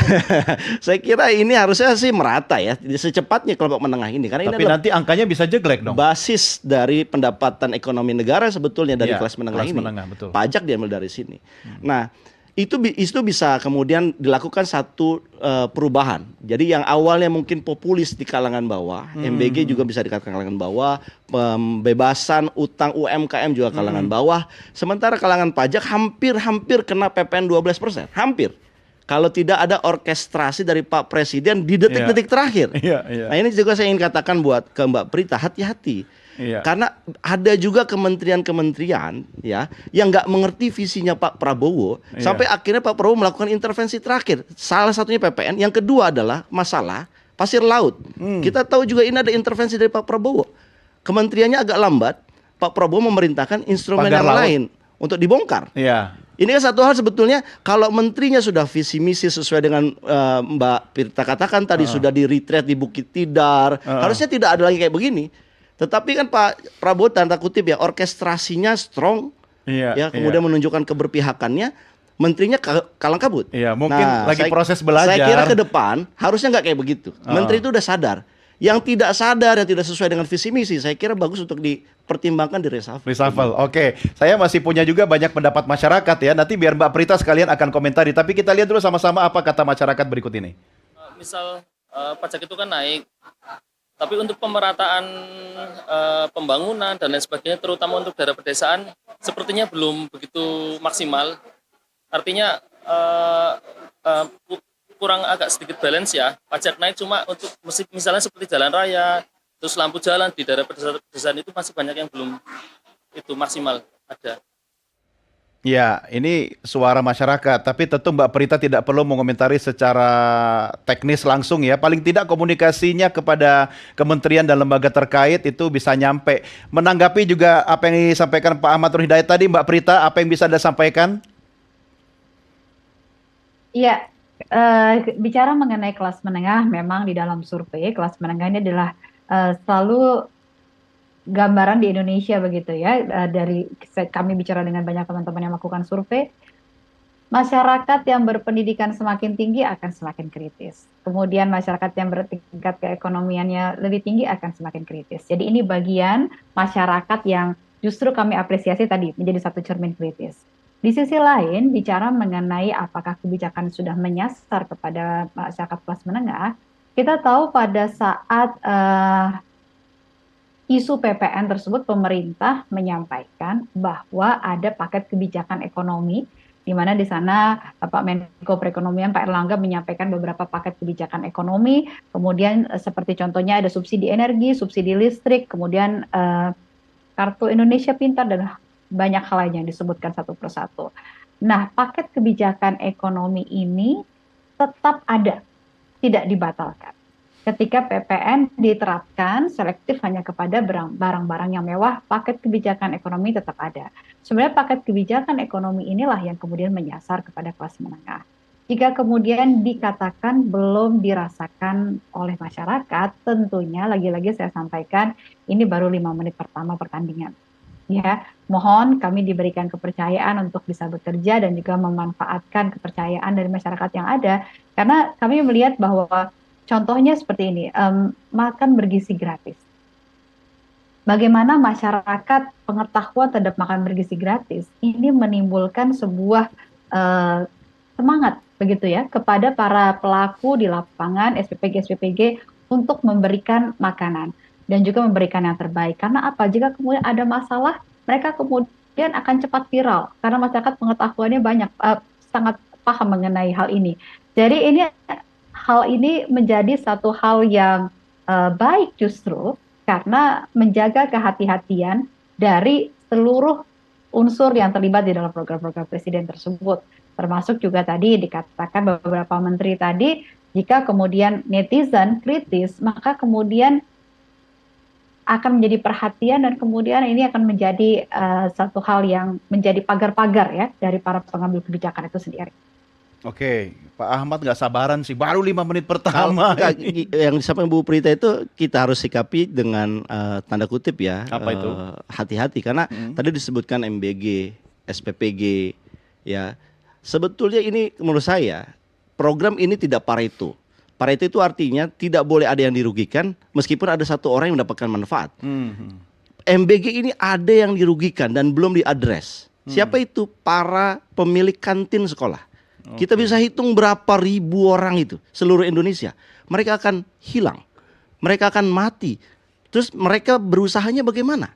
Speaker 8: saya kira ini harusnya sih merata ya, secepatnya kelompok menengah ini. Karena
Speaker 1: tapi
Speaker 8: ini
Speaker 1: nanti angkanya bisa jeglek dong.
Speaker 8: Basis dari pendapatan ekonomi negara sebetulnya dari kelas menengah
Speaker 1: kelas
Speaker 8: ini.
Speaker 1: Menengah, betul.
Speaker 8: Pajak diambil dari sini. Nah, itu bisa kemudian dilakukan satu perubahan. Jadi yang awalnya mungkin populis di kalangan bawah, MBG juga bisa dikatakan kalangan bawah, pembebasan utang UMKM juga kalangan bawah. Sementara kalangan pajak hampir kena PPN 12%, hampir. Kalau tidak ada orkestrasi dari Pak Presiden di detik-detik terakhir. Nah, ini juga saya ingin katakan buat ke Mbak Prita, hati-hati. Karena ada juga kementerian-kementerian ya yang nggak mengerti visinya Pak Prabowo sampai akhirnya Pak Prabowo melakukan intervensi terakhir. Salah satunya PPN, yang kedua adalah masalah pasir laut. Kita tahu juga ini ada intervensi dari Pak Prabowo. Kementeriannya agak lambat, Pak Prabowo memerintahkan instrumen yang lain untuk dibongkar. Ini kan satu hal sebetulnya, kalau menterinya sudah visi misi sesuai dengan Mbak Prita katakan tadi sudah di retreat di Bukit Tidar, harusnya tidak ada lagi kayak begini. Tetapi kan Pak Prabowo tanda kutip ya orkestrasinya strong, kemudian menunjukkan keberpihakannya, menterinya kalang kabut.
Speaker 1: Mungkin lagi proses belajar.
Speaker 8: Saya kira ke depan harusnya nggak kayak begitu. Menteri itu udah sadar. Yang tidak sadar, yang tidak sesuai dengan visi misi, saya kira bagus untuk dipertimbangkan di reshuffle.
Speaker 1: Oke, saya masih punya juga banyak pendapat masyarakat ya. Nanti biar Mbak Prita sekalian akan komentari. Tapi kita lihat dulu sama-sama apa kata masyarakat berikut ini.
Speaker 10: Misal pajak itu kan naik. Tapi untuk pemerataan pembangunan dan lain sebagainya, terutama untuk daerah pedesaan, sepertinya belum begitu maksimal. Artinya kurang agak sedikit balance ya. Pajak naik cuma untuk misalnya seperti jalan raya, terus lampu jalan di daerah pedesaan itu masih banyak yang belum itu maksimal ada.
Speaker 1: Ya, ini suara masyarakat, tapi tentu Mbak Prita tidak perlu mengomentari secara teknis langsung ya. Paling tidak komunikasinya kepada kementerian dan lembaga terkait itu bisa nyampe. Menanggapi juga apa yang disampaikan Pak Ahmad Nur Hidayat tadi, Mbak Prita, apa yang bisa Anda sampaikan?
Speaker 4: Iya, bicara mengenai kelas menengah, memang di dalam survei kelas menengah ini adalah selalu gambaran di Indonesia begitu ya. Dari kami bicara dengan banyak teman-teman yang melakukan survei, masyarakat yang berpendidikan semakin tinggi akan semakin kritis. Kemudian masyarakat yang bertingkat keekonomiannya lebih tinggi akan semakin kritis. Jadi ini bagian masyarakat yang justru kami apresiasi tadi menjadi satu cermin kritis. Di sisi lain, bicara mengenai apakah kebijakan sudah menyasar kepada masyarakat kelas menengah, kita tahu pada saat isu PPN tersebut pemerintah menyampaikan bahwa ada paket kebijakan ekonomi di mana di sana Pak Menko Perekonomian Pak Erlangga menyampaikan beberapa paket kebijakan ekonomi, kemudian seperti contohnya ada subsidi energi, subsidi listrik, kemudian kartu Indonesia Pintar dan banyak hal lain yang disebutkan satu persatu. Nah, paket kebijakan ekonomi ini tetap ada, tidak dibatalkan. Ketika PPN diterapkan selektif hanya kepada barang-barang yang mewah, paket kebijakan ekonomi tetap ada. Sebenarnya paket kebijakan ekonomi inilah yang kemudian menyasar kepada kelas menengah. Jika kemudian dikatakan belum dirasakan oleh masyarakat, tentunya lagi-lagi saya sampaikan ini baru 5 menit pertama pertandingan. Ya, mohon kami diberikan kepercayaan untuk bisa bekerja dan juga memanfaatkan kepercayaan dari masyarakat yang ada, karena kami melihat bahwa contohnya seperti ini, makan bergizi gratis. Bagaimana masyarakat pengetahuan terhadap makan bergizi gratis ini menimbulkan sebuah semangat begitu ya kepada para pelaku di lapangan SPPG untuk memberikan makanan dan juga memberikan yang terbaik. Karena apa? Jika kemudian ada masalah, mereka kemudian akan cepat viral karena masyarakat pengetahuannya banyak, sangat paham mengenai hal ini. Jadi hal ini menjadi satu hal yang baik justru karena menjaga kehati-hatian dari seluruh unsur yang terlibat di dalam program-program presiden tersebut. Termasuk juga tadi dikatakan beberapa menteri tadi, jika kemudian netizen kritis, maka kemudian akan menjadi perhatian dan kemudian ini akan menjadi satu hal yang menjadi pagar-pagar ya dari para pengambil kebijakan itu sendiri.
Speaker 1: Oke, Pak Ahmad nggak sabaran sih, baru 5 menit pertama.
Speaker 8: Yang disampaikan Bu Prita itu kita harus sikapi dengan tanda kutip ya.
Speaker 1: Apa itu?
Speaker 8: Hati-hati karena tadi disebutkan MBG, SPPG, ya. Sebetulnya ini menurut saya program ini tidak Pareto. Pareto itu artinya tidak boleh ada yang dirugikan meskipun ada satu orang yang mendapatkan manfaat. MBG ini ada yang dirugikan dan belum diadres. Siapa itu? Para pemilik kantin sekolah. Kita bisa hitung berapa ribu orang itu seluruh Indonesia. Mereka akan hilang, mereka akan mati. Terus mereka berusahanya bagaimana?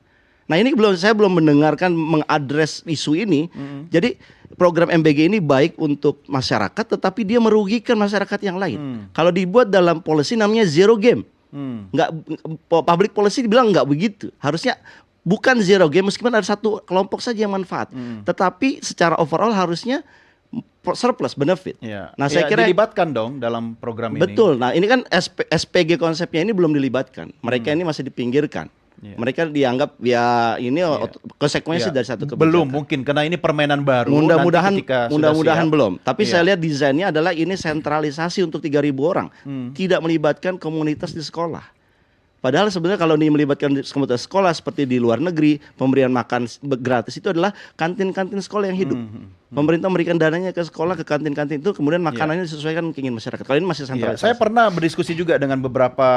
Speaker 8: Nah ini saya belum mendengarkan mengadres isu ini. Jadi program MBG ini baik untuk masyarakat, tetapi dia merugikan masyarakat yang lain. Kalau dibuat dalam policy namanya zero game. Public policy dibilang nggak begitu. Harusnya bukan zero game meskipun ada satu kelompok saja yang manfaat. Tetapi secara overall harusnya surplus benefit.
Speaker 1: Ya.
Speaker 8: Nah, saya kira
Speaker 1: dilibatkan dong dalam program ini.
Speaker 8: Betul. Nah, ini kan SPG konsepnya ini belum dilibatkan. Mereka ini masih dipinggirkan. Mereka dianggap ya ini konsekuensi dari satu kebijakan.
Speaker 1: Belum mungkin karena ini permainan baru.
Speaker 8: Mudah-mudahan belum. Tapi saya lihat desainnya adalah ini sentralisasi untuk 3.000 orang. Tidak melibatkan komunitas di sekolah. Padahal sebenarnya kalau ini melibatkan komunitas sekolah seperti di luar negeri, pemberian makan gratis itu adalah kantin-kantin sekolah yang hidup. Pemerintah memberikan dananya ke sekolah, ke kantin-kantin itu, kemudian makanannya disesuaikan keinginan masyarakat. Kalau ini masih sentralisasi.
Speaker 1: Saya pernah berdiskusi juga dengan beberapa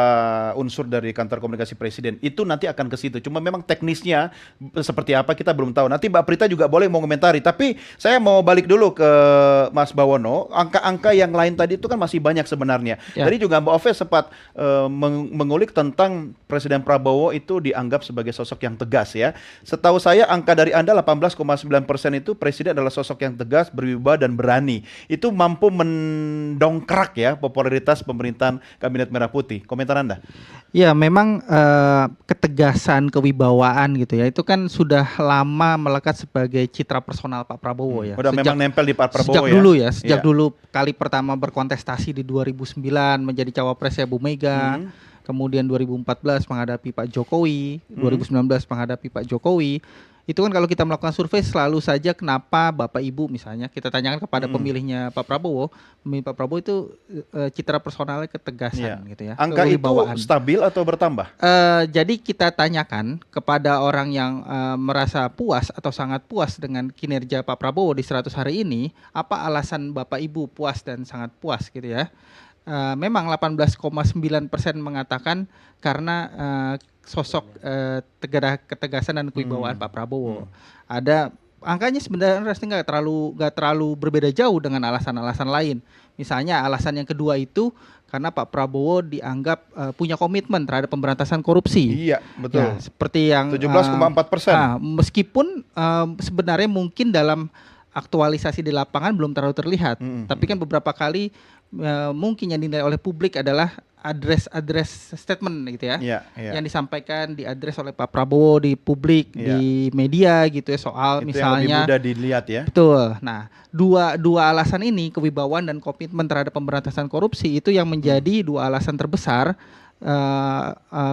Speaker 1: unsur dari kantor komunikasi presiden. Itu nanti akan ke situ. Cuma memang teknisnya seperti apa kita belum tahu. Nanti Mbak Prita juga boleh mau komentari. Tapi saya mau balik dulu ke Mas Bawono. Angka-angka yang lain tadi itu kan masih banyak sebenarnya. Tadi juga Mbak Ove sempat mengulik tentang Presiden Prabowo itu dianggap sebagai sosok yang tegas ya. Setahu saya angka dari Anda 18,9% itu presiden adalah sosok yang tegas, berwibawa dan berani. Itu mampu mendongkrak ya popularitas pemerintahan Kabinet Merah Putih. Komentar Anda?
Speaker 7: Ya memang ketegasan, kewibawaan gitu ya. Itu kan sudah lama melekat sebagai citra personal Pak Prabowo ya.
Speaker 1: Udah memang nempel di Pak Prabowo
Speaker 7: sejak dulu ya. Sejak dulu kali pertama berkontestasi di 2009 menjadi cawapresnya Bu Mega. Kemudian 2014 menghadapi Pak Jokowi, 2019 menghadapi Pak Jokowi, Itu kan kalau kita melakukan survei selalu saja kenapa Bapak Ibu misalnya kita tanyakan kepada pemilihnya Pak Prabowo, pemilih Pak Prabowo itu citra personalnya ketegasan gitu ya.
Speaker 1: Angka itu
Speaker 7: kewibawaan.
Speaker 1: stabil atau bertambah?
Speaker 7: Jadi kita tanyakan kepada orang yang merasa puas atau sangat puas dengan kinerja Pak Prabowo di 100 hari ini, apa alasan Bapak Ibu puas dan sangat puas gitu ya. Memang 18,9% mengatakan karena sosok ketegasan dan kewibawaan Pak Prabowo. Ada angkanya sebenarnya nggak terlalu berbeda jauh dengan alasan-alasan lain. Misalnya alasan yang kedua itu karena Pak Prabowo dianggap punya komitmen terhadap pemberantasan korupsi.
Speaker 1: Iya, betul.
Speaker 7: Ya, seperti yang
Speaker 1: 17,4%.
Speaker 7: Meskipun sebenarnya mungkin dalam aktualisasi di lapangan belum terlalu terlihat, tapi kan beberapa kali mungkin yang dinilai oleh publik adalah address statement gitu ya, yang disampaikan diadres oleh Pak Prabowo di publik, di media gitu ya, soal
Speaker 1: itu
Speaker 7: misalnya
Speaker 1: yang lebih mudah dilihat ya.
Speaker 7: Betul. Nah, dua alasan ini, kewibawaan dan komitmen terhadap pemberantasan korupsi, itu yang menjadi dua alasan terbesar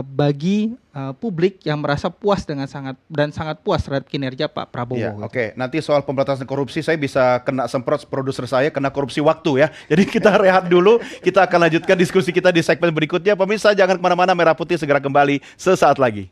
Speaker 7: bagi publik yang merasa puas dengan sangat puas terhadap kinerja Pak Prabowo.
Speaker 1: Ya,
Speaker 7: gitu.
Speaker 1: Oke, nanti soal pemberantasan korupsi saya bisa kena semprot produser saya kena korupsi waktu ya. Jadi kita rehat dulu, kita akan lanjutkan diskusi kita di segmen berikutnya. Pemirsa jangan kemana-mana, Merah Putih segera kembali sesaat lagi.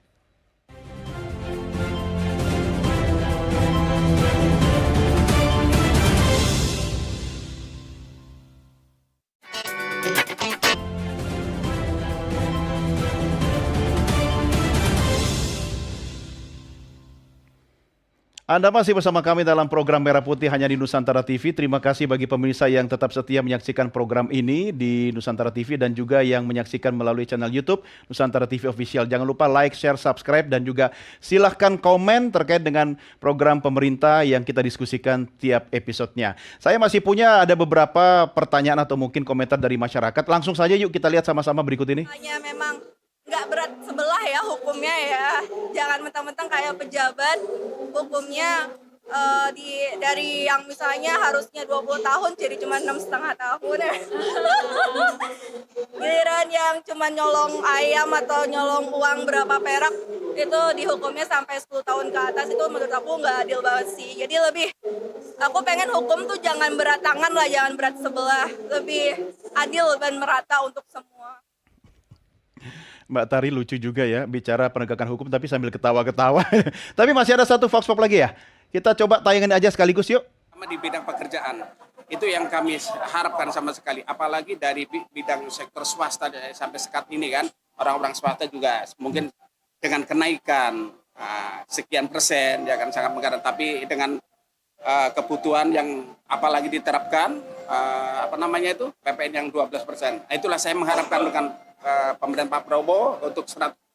Speaker 1: Anda masih bersama kami dalam program Merah Putih hanya di Nusantara TV. Terima kasih bagi pemirsa yang tetap setia menyaksikan program ini di Nusantara TV dan juga yang menyaksikan melalui channel YouTube Nusantara TV Official. Jangan lupa like, share, subscribe dan juga silahkan komen terkait dengan program pemerintah yang kita diskusikan tiap episodenya. Saya masih punya ada beberapa pertanyaan atau mungkin komentar dari masyarakat. Langsung saja yuk kita lihat sama-sama berikut ini.
Speaker 11: Hanya memang nggak berat sebelah ya hukumnya ya, jangan mentang-mentang kayak pejabat hukumnya dari yang misalnya harusnya 20 tahun jadi cuma 6,5 tahun ya. Giliran yang cuma nyolong ayam atau nyolong uang berapa perak itu dihukumnya sampai 10 tahun ke atas, itu menurut aku nggak adil banget sih. Jadi lebih aku pengen hukum tuh jangan berat tangan lah, jangan berat sebelah, lebih adil dan merata untuk semua.
Speaker 1: Mbak Tari lucu juga ya bicara penegakan hukum tapi sambil ketawa-ketawa. Tapi masih ada satu Vox Pop lagi ya. Kita coba tayangin aja sekaligus yuk.
Speaker 12: Di bidang pekerjaan itu yang kami harapkan sama sekali. Apalagi dari bidang sektor swasta sampai sekat ini kan, orang-orang swasta juga mungkin dengan kenaikan sekian persen ya kan sangat menggarap. Tapi dengan kebutuhan yang apalagi diterapkan PPN yang 12%. Nah, itulah saya mengharapkan dengan pemerintahan Pak Prabowo untuk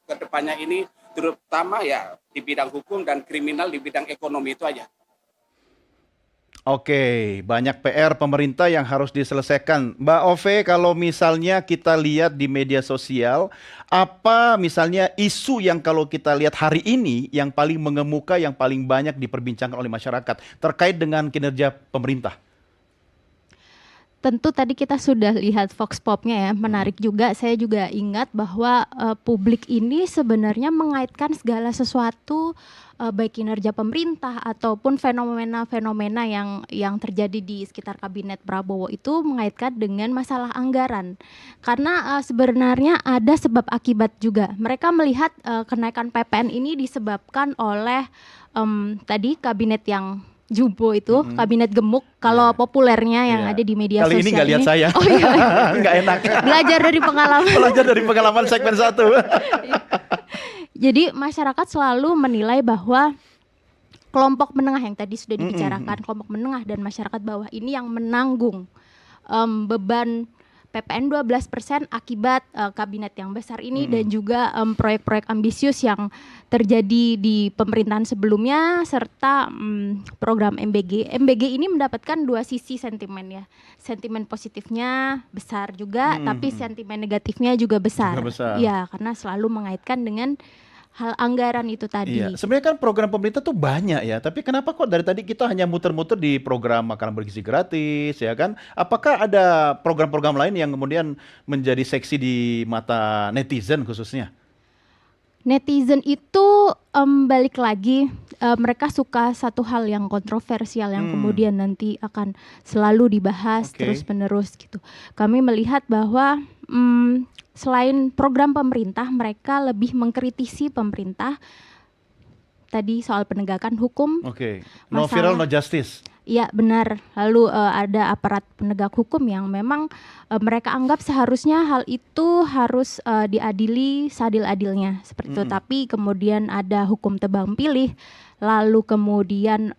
Speaker 12: ke depannya ini, terutama ya di bidang hukum dan kriminal, di bidang ekonomi itu aja.
Speaker 1: Oke, banyak PR pemerintah yang harus diselesaikan. Mbak Ove, kalau misalnya kita lihat di media sosial, apa misalnya isu yang kalau kita lihat hari ini yang paling mengemuka, yang paling banyak diperbincangkan oleh masyarakat terkait dengan kinerja pemerintah?
Speaker 3: Tentu tadi kita sudah lihat Vox Popnya ya, menarik juga. Saya juga ingat bahwa publik ini sebenarnya mengaitkan segala sesuatu, baik kinerja pemerintah ataupun fenomena-fenomena yang terjadi di sekitar kabinet Prabowo itu mengaitkan dengan masalah anggaran. Karena sebenarnya ada sebab akibat juga. Mereka melihat kenaikan PPN ini disebabkan oleh tadi kabinet yang jumbo itu, kabinet gemuk kalau populernya yang ada di media
Speaker 1: Kali
Speaker 3: sosial
Speaker 1: ini nggak lihat saya.
Speaker 3: Oh iya.
Speaker 1: Nggak enak.
Speaker 3: Belajar dari pengalaman.
Speaker 1: Belajar dari pengalaman segmen 1.
Speaker 3: Jadi masyarakat selalu menilai bahwa kelompok menengah yang tadi sudah dibicarakan, kelompok menengah dan masyarakat bawah ini yang menanggung beban PPN 12% akibat kabinet yang besar ini dan juga proyek-proyek ambisius yang terjadi di pemerintahan sebelumnya serta program MBG. MBG ini mendapatkan dua sisi sentimen ya. Sentimen positifnya besar juga, tapi sentimen negatifnya juga besar. Iya, karena selalu mengaitkan dengan hal anggaran itu tadi.
Speaker 1: Iya, sebenarnya kan program pemerintah tuh banyak ya, tapi kenapa kok dari tadi kita hanya muter-muter di program makanan bergizi gratis ya kan? Apakah ada program-program lain yang kemudian menjadi seksi di mata netizen khususnya?
Speaker 3: Netizen itu balik lagi mereka suka satu hal yang kontroversial yang kemudian nanti akan selalu dibahas terus-menerus gitu. Kami melihat bahwa selain program pemerintah, mereka lebih mengkritisi pemerintah tadi soal penegakan hukum.
Speaker 1: No viral, no justice.
Speaker 3: Iya benar. Lalu ada aparat penegak hukum yang memang mereka anggap seharusnya hal itu harus diadili seadil-adilnya seperti itu. Tapi kemudian ada hukum tebang pilih. Lalu kemudian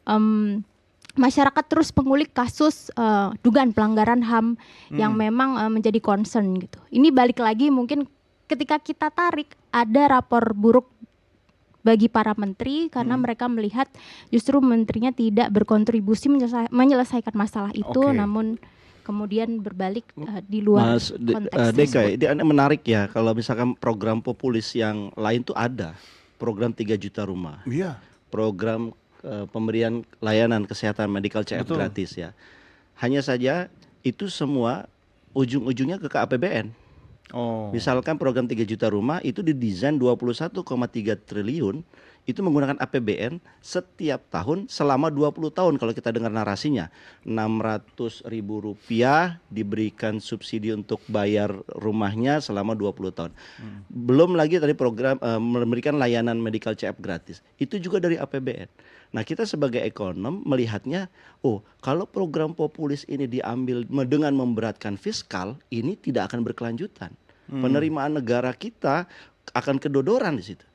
Speaker 3: masyarakat terus mengulik kasus dugaan pelanggaran HAM yang memang menjadi concern gitu. Ini balik lagi mungkin ketika kita tarik ada rapor buruk bagi para menteri karena mereka melihat justru menterinya tidak berkontribusi menyelesaikan masalah itu, namun kemudian berbalik di luar konteks
Speaker 8: DKI, ini menarik ya kalau misalkan program populis yang lain tuh ada program 3 juta rumah, program pemberian layanan kesehatan medical check-up gratis ya. Hanya saja itu semua ujung-ujungnya ke APBN. Misalkan program 3 juta rumah itu didesain 21,3 triliun itu menggunakan APBN setiap tahun selama 20 tahun kalau kita dengar narasinya. 600.000 rupiah diberikan subsidi untuk bayar rumahnya selama 20 tahun. Belum lagi tadi program memberikan layanan medical check-up gratis. Itu juga dari APBN. Nah, kita sebagai ekonom melihatnya, kalau program populis ini diambil dengan memberatkan fiskal, ini tidak akan berkelanjutan. Penerimaan negara kita akan kedodoran di situ.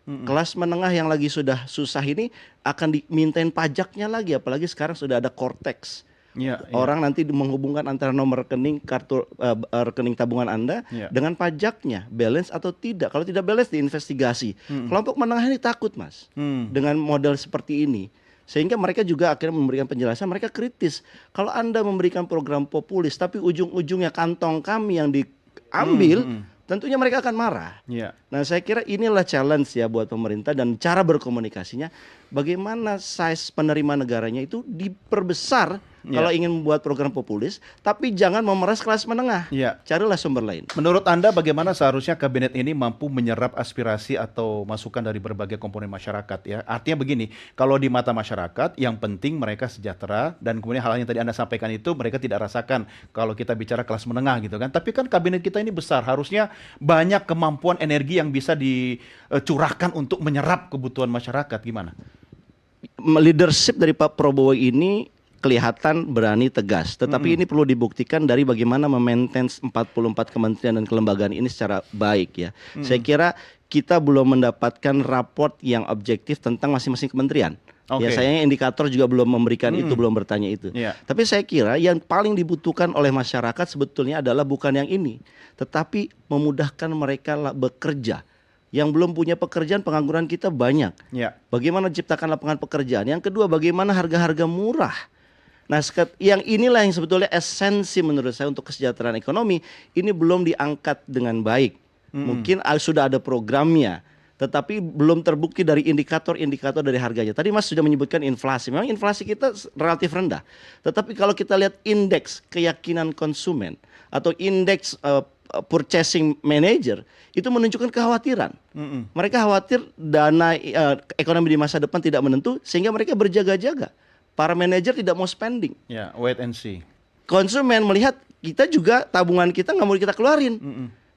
Speaker 8: Kelas menengah yang lagi sudah susah ini akan dimintain pajaknya lagi, apalagi sekarang sudah ada Cortex. Orang nanti menghubungkan antara nomor rekening kartu rekening tabungan Anda dengan pajaknya, balance atau tidak. Kalau tidak balance diinvestigasi. Kelompok menengah ini takut, Mas, dengan model seperti ini. Sehingga mereka juga akhirnya memberikan penjelasan, mereka kritis. Kalau Anda memberikan program populis tapi ujung-ujungnya kantong kami yang diambil, tentunya mereka akan marah. Nah, saya kira inilah challenge ya buat pemerintah dan cara berkomunikasinya. Bagaimana size penerima negaranya itu diperbesar kalau ingin membuat program populis, tapi jangan memeras kelas menengah. Carilah sumber lain.
Speaker 1: Menurut Anda bagaimana seharusnya kabinet ini mampu menyerap aspirasi atau masukan dari berbagai komponen masyarakat ya? Artinya begini, kalau di mata masyarakat yang penting mereka sejahtera dan kemudian hal yang tadi Anda sampaikan itu mereka tidak rasakan kalau kita bicara kelas menengah gitu kan. Tapi kan kabinet kita ini besar, harusnya banyak kemampuan energi yang bisa dicurahkan untuk menyerap kebutuhan masyarakat. Gimana?
Speaker 8: Leadership dari Pak Prabowo ini kelihatan berani tegas, tetapi ini perlu dibuktikan dari bagaimana memaintain 44 kementerian dan kelembagaan ini secara baik ya. Saya kira kita belum mendapatkan raport yang objektif tentang masing-masing kementerian. Ya, sayangnya indikator juga belum memberikan itu, belum bertanya itu. Tapi saya kira yang paling dibutuhkan oleh masyarakat sebetulnya adalah bukan yang ini, tetapi memudahkan mereka bekerja. Yang belum punya pekerjaan, pengangguran kita banyak. Bagaimana ciptakan lapangan pekerjaan? Yang kedua, bagaimana harga-harga murah? Nah, yang inilah yang sebetulnya esensi menurut saya untuk kesejahteraan ekonomi. Ini belum diangkat dengan baik. Mungkin sudah ada programnya, tetapi belum terbukti dari indikator-indikator dari harganya. Tadi Mas sudah menyebutkan inflasi. Memang inflasi kita relatif rendah. Tetapi kalau kita lihat indeks keyakinan konsumen atau indeks purchasing manager, itu menunjukkan kekhawatiran. Mereka khawatir dana ekonomi di masa depan tidak menentu, sehingga mereka berjaga-jaga. Para manajer tidak mau spending.
Speaker 1: Wait and see.
Speaker 8: Konsumen melihat kita juga tabungan kita nggak mau kita keluarin.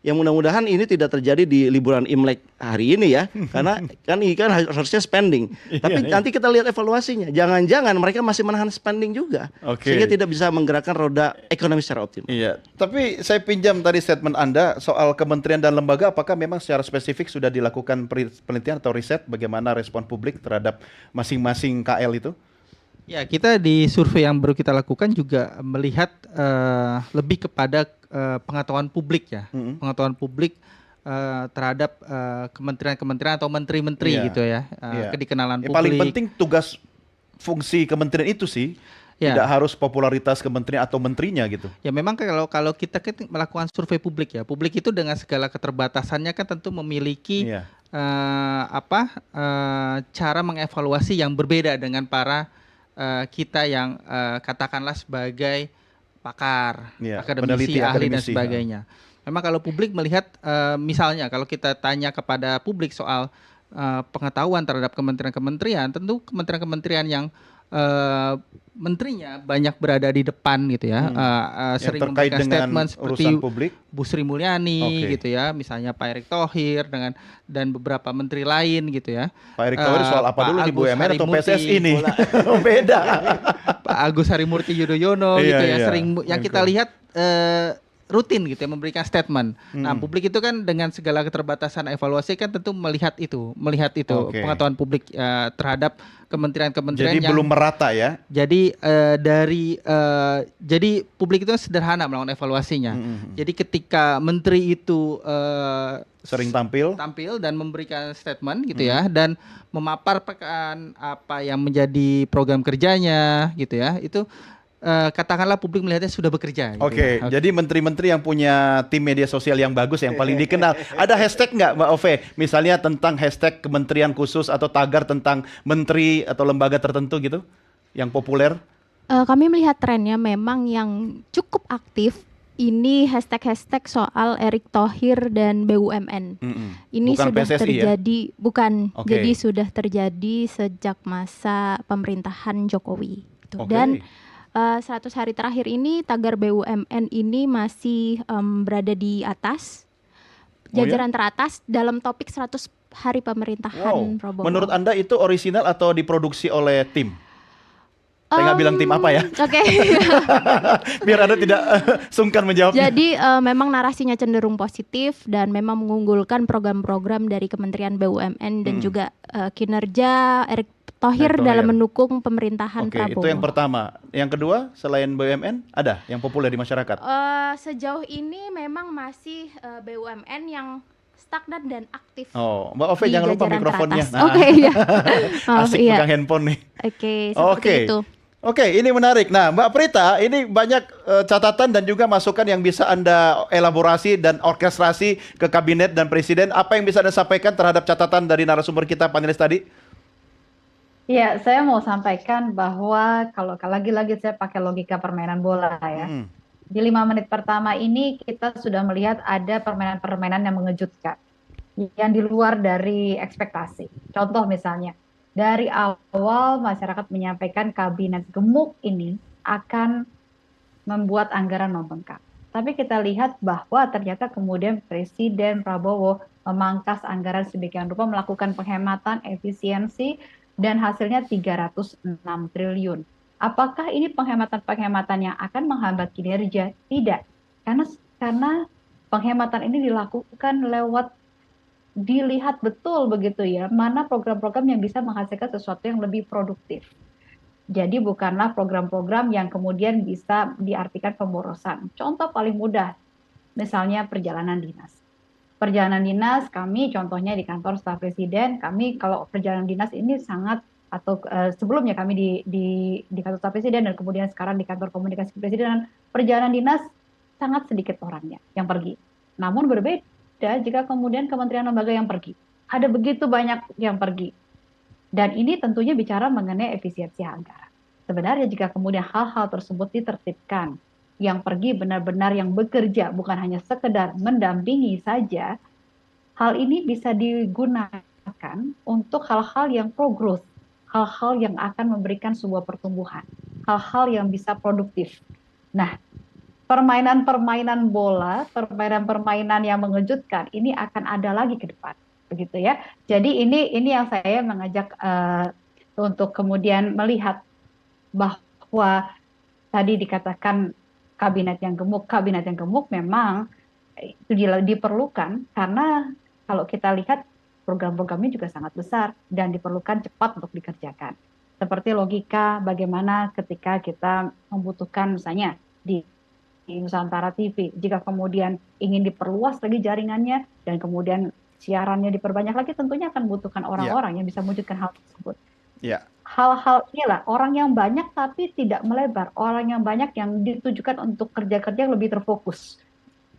Speaker 8: Ya mudah-mudahan ini tidak terjadi di liburan Imlek hari ini ya, karena ini kan harusnya spending. Tapi nanti kita lihat evaluasinya. Jangan-jangan mereka masih menahan spending juga, sehingga tidak bisa menggerakkan roda ekonomi secara optimal.
Speaker 1: Tapi saya pinjam tadi statement Anda soal kementerian dan lembaga. Apakah memang secara spesifik sudah dilakukan penelitian atau riset bagaimana respon publik terhadap masing-masing KL itu?
Speaker 7: Ya, kita di survei yang baru kita lakukan juga melihat lebih kepada pengetahuan publik ya, pengetahuan publik terhadap kementerian-kementerian atau menteri-menteri gitu ya, kedikenalan publik.
Speaker 1: Paling penting tugas fungsi kementerian itu sih, tidak harus popularitas kementerian atau menterinya gitu. Ya
Speaker 7: memang kalau kita melakukan survei publik ya, publik itu dengan segala keterbatasannya kan tentu memiliki cara mengevaluasi yang berbeda dengan para kita yang katakanlah sebagai pakar, akademisi, ahli dan sebagainya. Memang kalau publik melihat, misalnya kalau kita tanya kepada publik soal pengetahuan terhadap kementerian-kementerian, tentu kementerian-kementerian yang menterinya banyak berada di depan gitu ya, sering
Speaker 1: terkait
Speaker 7: memberikan
Speaker 1: dengan
Speaker 7: statement seperti
Speaker 1: urusan publik.
Speaker 7: Bu Sri Mulyani
Speaker 1: Oke.
Speaker 7: gitu ya, misalnya Pak Erick Thohir dan beberapa menteri lain gitu ya.
Speaker 1: Pak Erick Thohir soal apa
Speaker 7: Pak
Speaker 1: dulu nih,
Speaker 7: Agus
Speaker 1: BUMN atau
Speaker 7: Harimurti,
Speaker 1: PSSI nih? Beda.
Speaker 7: Pak Agus Harimurti Yudhoyono
Speaker 1: Iya,
Speaker 7: gitu ya,
Speaker 1: iya.
Speaker 7: sering yang kita lihat rutin gitu ya memberikan statement. Nah, publik itu kan dengan segala keterbatasan evaluasi kan tentu melihat itu
Speaker 1: Oke.
Speaker 7: pengetahuan publik terhadap kementerian-kementerian
Speaker 1: Jadi
Speaker 7: yang
Speaker 1: belum merata ya.
Speaker 7: jadi jadi publik itu sederhana melakukan evaluasinya. Jadi ketika menteri itu
Speaker 1: Sering tampil.
Speaker 7: dan memberikan statement gitu ya, dan memaparkan apa yang menjadi program kerjanya gitu ya, itu katakanlah publik melihatnya sudah bekerja. Gitu
Speaker 1: Oke,
Speaker 7: ya.
Speaker 1: jadi menteri-menteri yang punya tim media sosial yang bagus, yang paling dikenal. Ada hashtag nggak, Mbak Ove? Misalnya tentang hashtag kementerian khusus atau tagar tentang menteri atau lembaga tertentu gitu, yang populer?
Speaker 3: Kami melihat trennya memang yang cukup aktif ini hashtag-hashtag soal Erick Thohir dan BUMN. Ini
Speaker 1: Bukan
Speaker 3: sudah
Speaker 1: PSSI ya?
Speaker 3: terjadi, bukan.
Speaker 1: Oke.
Speaker 3: Jadi sudah terjadi sejak masa pemerintahan Jokowi. Gitu.
Speaker 1: Oke.
Speaker 3: Dan 100 hari terakhir ini tagar BUMN ini masih berada di atas,
Speaker 1: Oh ya?
Speaker 3: jajaran teratas dalam topik 100 hari pemerintahan Prabowo.
Speaker 1: Menurut Anda itu orisinal atau diproduksi oleh tim? Saya nggak bilang tim apa ya,
Speaker 3: Oke.
Speaker 1: biar Anda tidak sungkan menjawabnya.
Speaker 3: Jadi memang narasinya cenderung positif dan memang mengunggulkan program-program dari Kementerian BUMN dan juga kinerja Erick Thohir
Speaker 1: Thohir.
Speaker 3: dalam mendukung pemerintahan
Speaker 1: Oke,
Speaker 3: Prabowo.
Speaker 1: itu yang pertama. Yang kedua, selain BUMN, ada yang populer di masyarakat?
Speaker 3: Sejauh ini memang masih BUMN yang stagnan dan aktif.
Speaker 1: Oh, Mbak Ove
Speaker 3: di
Speaker 1: jangan lupa
Speaker 3: jajaran
Speaker 1: mikrofonnya.
Speaker 3: teratas. Oke, iya. Maaf,
Speaker 1: Asik
Speaker 3: iya.
Speaker 1: pegang handphone nih.
Speaker 3: Oke, seperti itu.
Speaker 1: Oke, ini menarik. Nah, Mbak Prita, ini banyak catatan dan juga masukan yang bisa Anda elaborasi dan orkestrasi ke kabinet dan presiden. Apa yang bisa Anda sampaikan terhadap catatan dari narasumber kita panelis tadi?
Speaker 4: Ya, saya mau sampaikan bahwa kalau lagi-lagi saya pakai logika permainan bola ya. Di 5 menit pertama ini kita sudah melihat ada permainan-permainan yang mengejutkan, yang di luar dari ekspektasi. Contoh misalnya, dari awal masyarakat menyampaikan kabinet gemuk ini akan membuat anggaran membengkak. Tapi kita lihat bahwa ternyata kemudian Presiden Prabowo memangkas anggaran sedemikian rupa, melakukan penghematan, efisiensi, dan hasilnya 306 triliun. Apakah ini penghematan-penghematan yang akan menghambat kinerja? Tidak. Karena penghematan ini dilakukan lewat dilihat betul begitu ya, mana program-program yang bisa menghasilkan sesuatu yang lebih produktif. Jadi bukanlah program-program yang kemudian bisa diartikan pemborosan. Contoh paling mudah, misalnya perjalanan dinas. Perjalanan dinas kami contohnya di kantor staf presiden, kami kalau perjalanan dinas ini sangat, atau sebelumnya kami di kantor staf presiden dan kemudian sekarang di kantor komunikasi kepresidenan, perjalanan dinas sangat sedikit orangnya yang pergi. Namun berbeda jika kemudian kementerian lembaga yang pergi. Ada begitu banyak yang pergi. Dan ini tentunya bicara mengenai efisiensi anggaran. Sebenarnya jika kemudian hal-hal tersebut ditertibkan, yang pergi benar-benar yang bekerja, bukan hanya sekedar mendampingi saja, hal ini bisa digunakan untuk hal-hal yang pro-growth, hal-hal yang akan memberikan sebuah pertumbuhan, hal-hal yang bisa produktif. Nah, permainan-permainan bola, permainan-permainan yang mengejutkan ini akan ada lagi ke depan, begitu ya. Jadi ini yang saya mengajak untuk kemudian melihat bahwa tadi dikatakan kabinet yang gemuk memang itu diperlukan karena kalau kita lihat program-programnya juga sangat besar dan diperlukan cepat untuk dikerjakan. Seperti logika bagaimana ketika kita membutuhkan misalnya di Nusantara TV, jika kemudian ingin diperluas lagi jaringannya dan kemudian siarannya diperbanyak lagi, tentunya akan membutuhkan orang-orang yang bisa mewujudkan hal tersebut. Hal-hal inilah orang yang banyak tapi tidak melebar, orang yang banyak yang ditujukan untuk kerja-kerja yang lebih terfokus.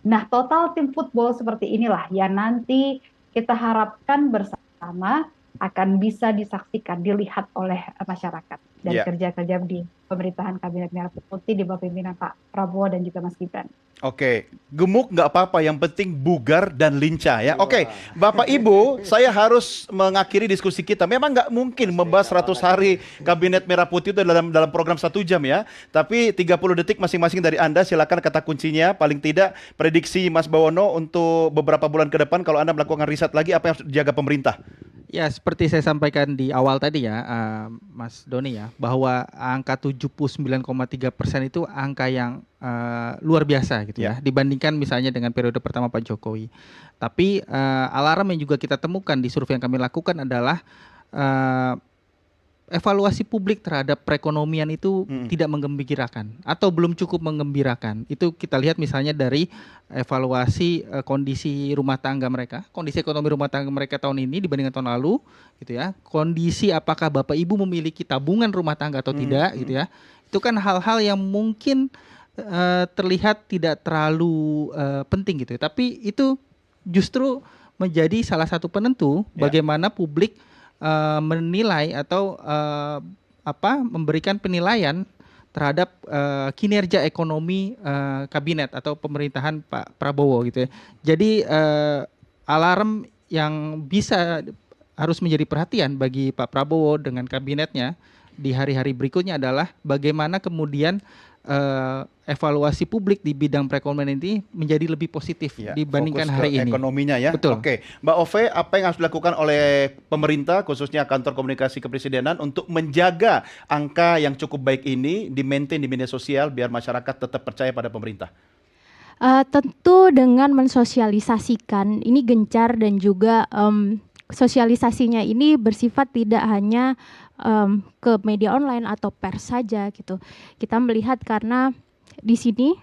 Speaker 4: Nah, total tim football seperti inilah yang nanti kita harapkan bersama akan bisa disaksikan, dilihat oleh masyarakat dari
Speaker 1: Ya.
Speaker 4: kerja-kerja di pemerintahan Kabinet Merah Putih di bawah pimpinan Pak Prabowo dan juga Mas Gibran.
Speaker 1: Oke, gemuk nggak apa-apa, yang penting bugar dan lincah ya. Oke, Bapak Ibu, saya harus mengakhiri diskusi kita. Memang nggak mungkin membahas 100 hari Kabinet Merah Putih itu dalam program 1 jam ya. Tapi 30 detik masing-masing dari Anda, silakan kata kuncinya. Paling tidak prediksi Mas Bawono untuk beberapa bulan ke depan kalau Anda melakukan riset lagi, apa yang harus dijaga pemerintah?
Speaker 7: Ya, seperti saya sampaikan di awal tadi ya, Mas Doni ya, bahwa angka 79,3% itu angka yang luar biasa gitu ya, dibandingkan misalnya dengan periode pertama Pak Jokowi. Tapi alarm yang juga kita temukan di survei yang kami lakukan adalah evaluasi publik terhadap perekonomian itu tidak menggembirakan atau belum cukup menggembirakan. Itu kita lihat misalnya dari evaluasi kondisi rumah tangga mereka, kondisi ekonomi rumah tangga mereka tahun ini dibandingkan tahun lalu, gitu ya. Kondisi apakah Bapak Ibu memiliki tabungan rumah tangga atau tidak, gitu ya. Itu kan hal-hal yang mungkin terlihat tidak terlalu penting gitu. Tapi itu justru menjadi salah satu penentu bagaimana publik menilai atau memberikan penilaian terhadap kinerja ekonomi kabinet atau pemerintahan Pak Prabowo gitu ya. Jadi alarm yang harus menjadi perhatian bagi Pak Prabowo dengan kabinetnya di hari-hari berikutnya adalah bagaimana kemudian evaluasi publik di bidang perekonomian ini menjadi lebih positif dibandingkan
Speaker 1: Fokus
Speaker 7: hari
Speaker 1: ke
Speaker 7: ini.
Speaker 1: ekonominya ya.
Speaker 7: Betul.
Speaker 1: Oke, Mbak Ove, apa yang harus dilakukan oleh pemerintah khususnya kantor komunikasi kepresidenan untuk menjaga angka yang cukup baik ini di-maintain di media sosial biar masyarakat tetap percaya pada pemerintah?
Speaker 3: Tentu dengan mensosialisasikan ini gencar dan juga sosialisasinya ini bersifat tidak hanya ke media online atau pers saja gitu. Kita melihat karena di sini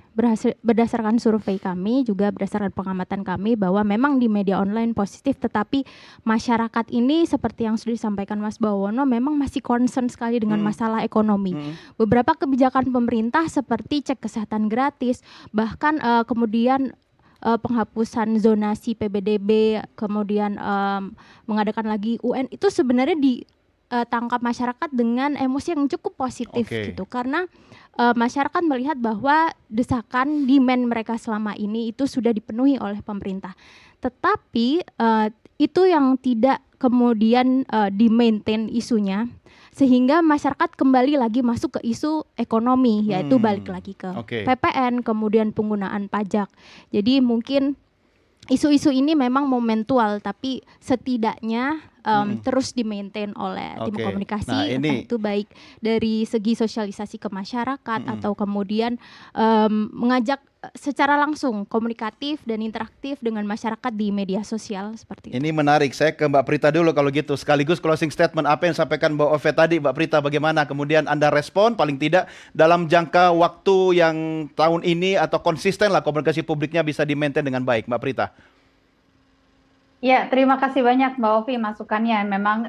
Speaker 3: berdasarkan survei kami juga berdasarkan pengamatan kami bahwa memang di media online positif, tetapi masyarakat ini seperti yang sudah disampaikan Mas Bawono memang masih concern sekali dengan masalah ekonomi. Beberapa kebijakan pemerintah seperti cek kesehatan gratis, bahkan kemudian penghapusan zonasi PBDB, kemudian mengadakan lagi UN, itu sebenarnya ditangkap masyarakat dengan emosi yang cukup positif gitu, karena masyarakat melihat bahwa desakan demand mereka selama ini itu sudah dipenuhi oleh pemerintah. Tetapi itu yang tidak kemudian di-maintain isunya, sehingga masyarakat kembali lagi masuk ke isu ekonomi, yaitu balik lagi ke PPN, kemudian penggunaan pajak. Jadi mungkin isu-isu ini memang momentual, tapi setidaknya terus di-maintain oleh tim komunikasi,
Speaker 1: Nah, ini
Speaker 3: itu baik dari segi sosialisasi ke masyarakat atau kemudian mengajak secara langsung komunikatif dan interaktif dengan masyarakat di media sosial seperti itu.
Speaker 1: Ini menarik. Saya ke Mbak Prita dulu kalau gitu. Sekaligus closing statement apa yang disampaikan Mbak Ove tadi, Mbak Prita, bagaimana kemudian Anda respon paling tidak dalam jangka waktu yang tahun ini atau konsisten lah komunikasi publiknya bisa di-maintain dengan baik, Mbak Prita?
Speaker 4: Ya, terima kasih banyak Mbak Ovi masukannya. Memang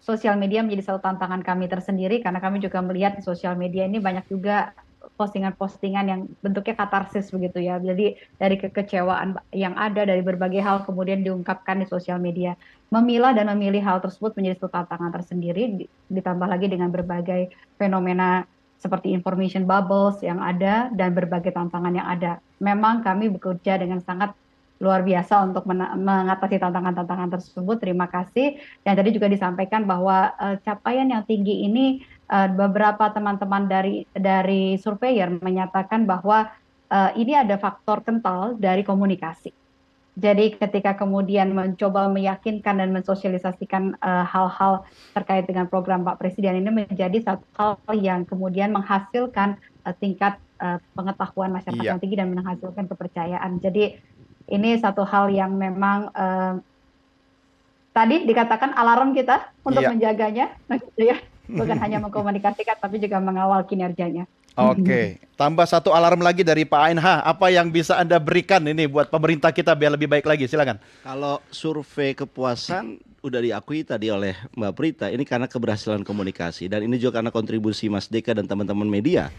Speaker 4: sosial media menjadi satu tantangan kami tersendiri karena kami juga melihat di sosial media ini banyak juga postingan-postingan yang bentuknya katarsis begitu ya. Jadi dari kekecewaan yang ada dari berbagai hal kemudian diungkapkan di sosial media. Memilah dan memilih hal tersebut menjadi satu tantangan tersendiri, ditambah lagi dengan berbagai fenomena seperti information bubbles yang ada dan berbagai tantangan yang ada. Memang kami bekerja dengan sangat luar biasa untuk mengatasi tantangan-tantangan tersebut. Terima kasih. Dan tadi juga disampaikan bahwa capaian yang tinggi ini beberapa teman-teman dari surveyor menyatakan bahwa ini ada faktor kental dari komunikasi. Jadi ketika kemudian mencoba meyakinkan dan mensosialisasikan hal-hal terkait dengan program Pak Presiden ini menjadi satu hal yang kemudian menghasilkan tingkat pengetahuan masyarakat yang tinggi dan menghasilkan kepercayaan. Jadi ini satu hal yang memang tadi dikatakan alarm kita untuk menjaganya, gitu ya. Bukan hanya mengkomunikasikan, tapi juga mengawal kinerjanya.
Speaker 1: Oke, tambah satu alarm lagi dari Pak Ainha. Apa yang bisa Anda berikan ini buat pemerintah kita biar lebih baik lagi? Silakan.
Speaker 8: Kalau survei kepuasan udah diakui tadi oleh Mbak Prita, ini karena keberhasilan komunikasi dan ini juga karena kontribusi Mas Deka dan teman-teman media.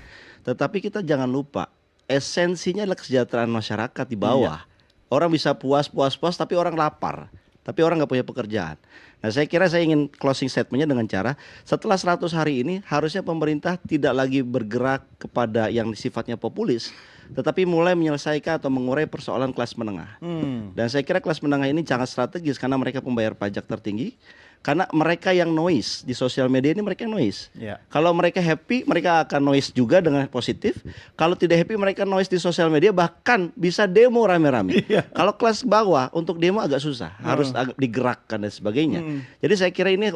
Speaker 8: Tetapi kita jangan lupa, esensinya adalah kesejahteraan masyarakat di bawah. Orang bisa puas, tapi orang lapar. tapi orang nggak punya pekerjaan. Nah, saya kira saya ingin closing statementnya dengan cara setelah 100 hari ini harusnya pemerintah tidak lagi bergerak kepada yang sifatnya populis, tetapi mulai menyelesaikan atau mengurai persoalan kelas menengah. Dan saya kira kelas menengah ini sangat strategis karena mereka pembayar pajak tertinggi. Karena mereka yang noise di sosial media ini mereka yang noise. Kalau mereka happy, mereka akan noise juga dengan positif. Kalau tidak happy, mereka noise di sosial media, bahkan bisa demo rame-rame. Kalau kelas bawah untuk demo agak susah, harus digerakkan dan sebagainya. Jadi saya kira ini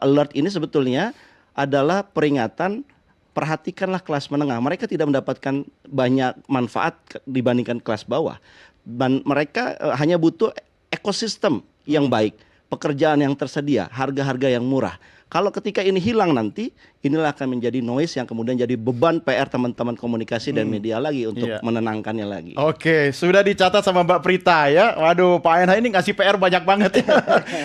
Speaker 8: alert ini sebetulnya adalah peringatan. Perhatikanlah kelas menengah. Mereka tidak mendapatkan banyak manfaat dibandingkan kelas bawah. Dan mereka hanya butuh ekosistem yang baik. Pekerjaan yang tersedia, harga-harga yang murah. Kalau ketika ini hilang nanti, inilah akan menjadi noise yang kemudian jadi beban PR teman-teman komunikasi dan media lagi untuk menenangkannya lagi.
Speaker 1: Oke, sudah dicatat sama Mbak Prita ya. Waduh, Pak Enha ini ngasih PR banyak banget ya.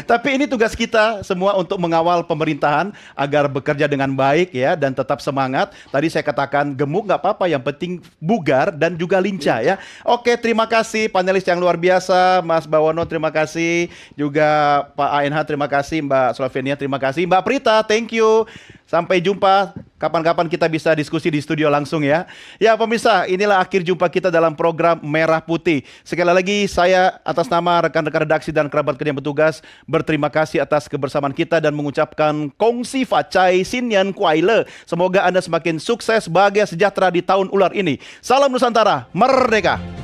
Speaker 1: Tapi ini tugas kita semua untuk mengawal pemerintahan agar bekerja dengan baik ya dan tetap semangat. Tadi saya katakan gemuk nggak apa-apa, yang penting bugar dan juga lincah ya. Oke, terima kasih panelis yang luar biasa, Mas Bawono terima kasih, juga Pak Enha terima kasih, Mbak Slovenia terima kasih, Mbak Prita, thank you. Sampai jumpa, kapan-kapan kita bisa diskusi di studio langsung ya. Ya pemirsa, inilah akhir jumpa kita dalam program Merah Putih. Sekali lagi saya atas nama rekan-rekan redaksi dan kerabat kerja yang bertugas berterima kasih atas kebersamaan kita dan mengucapkan Kongsi Facai Sinyan Kuaile. Semoga Anda semakin sukses, bahagia, sejahtera di tahun ular ini. Salam Nusantara, merdeka!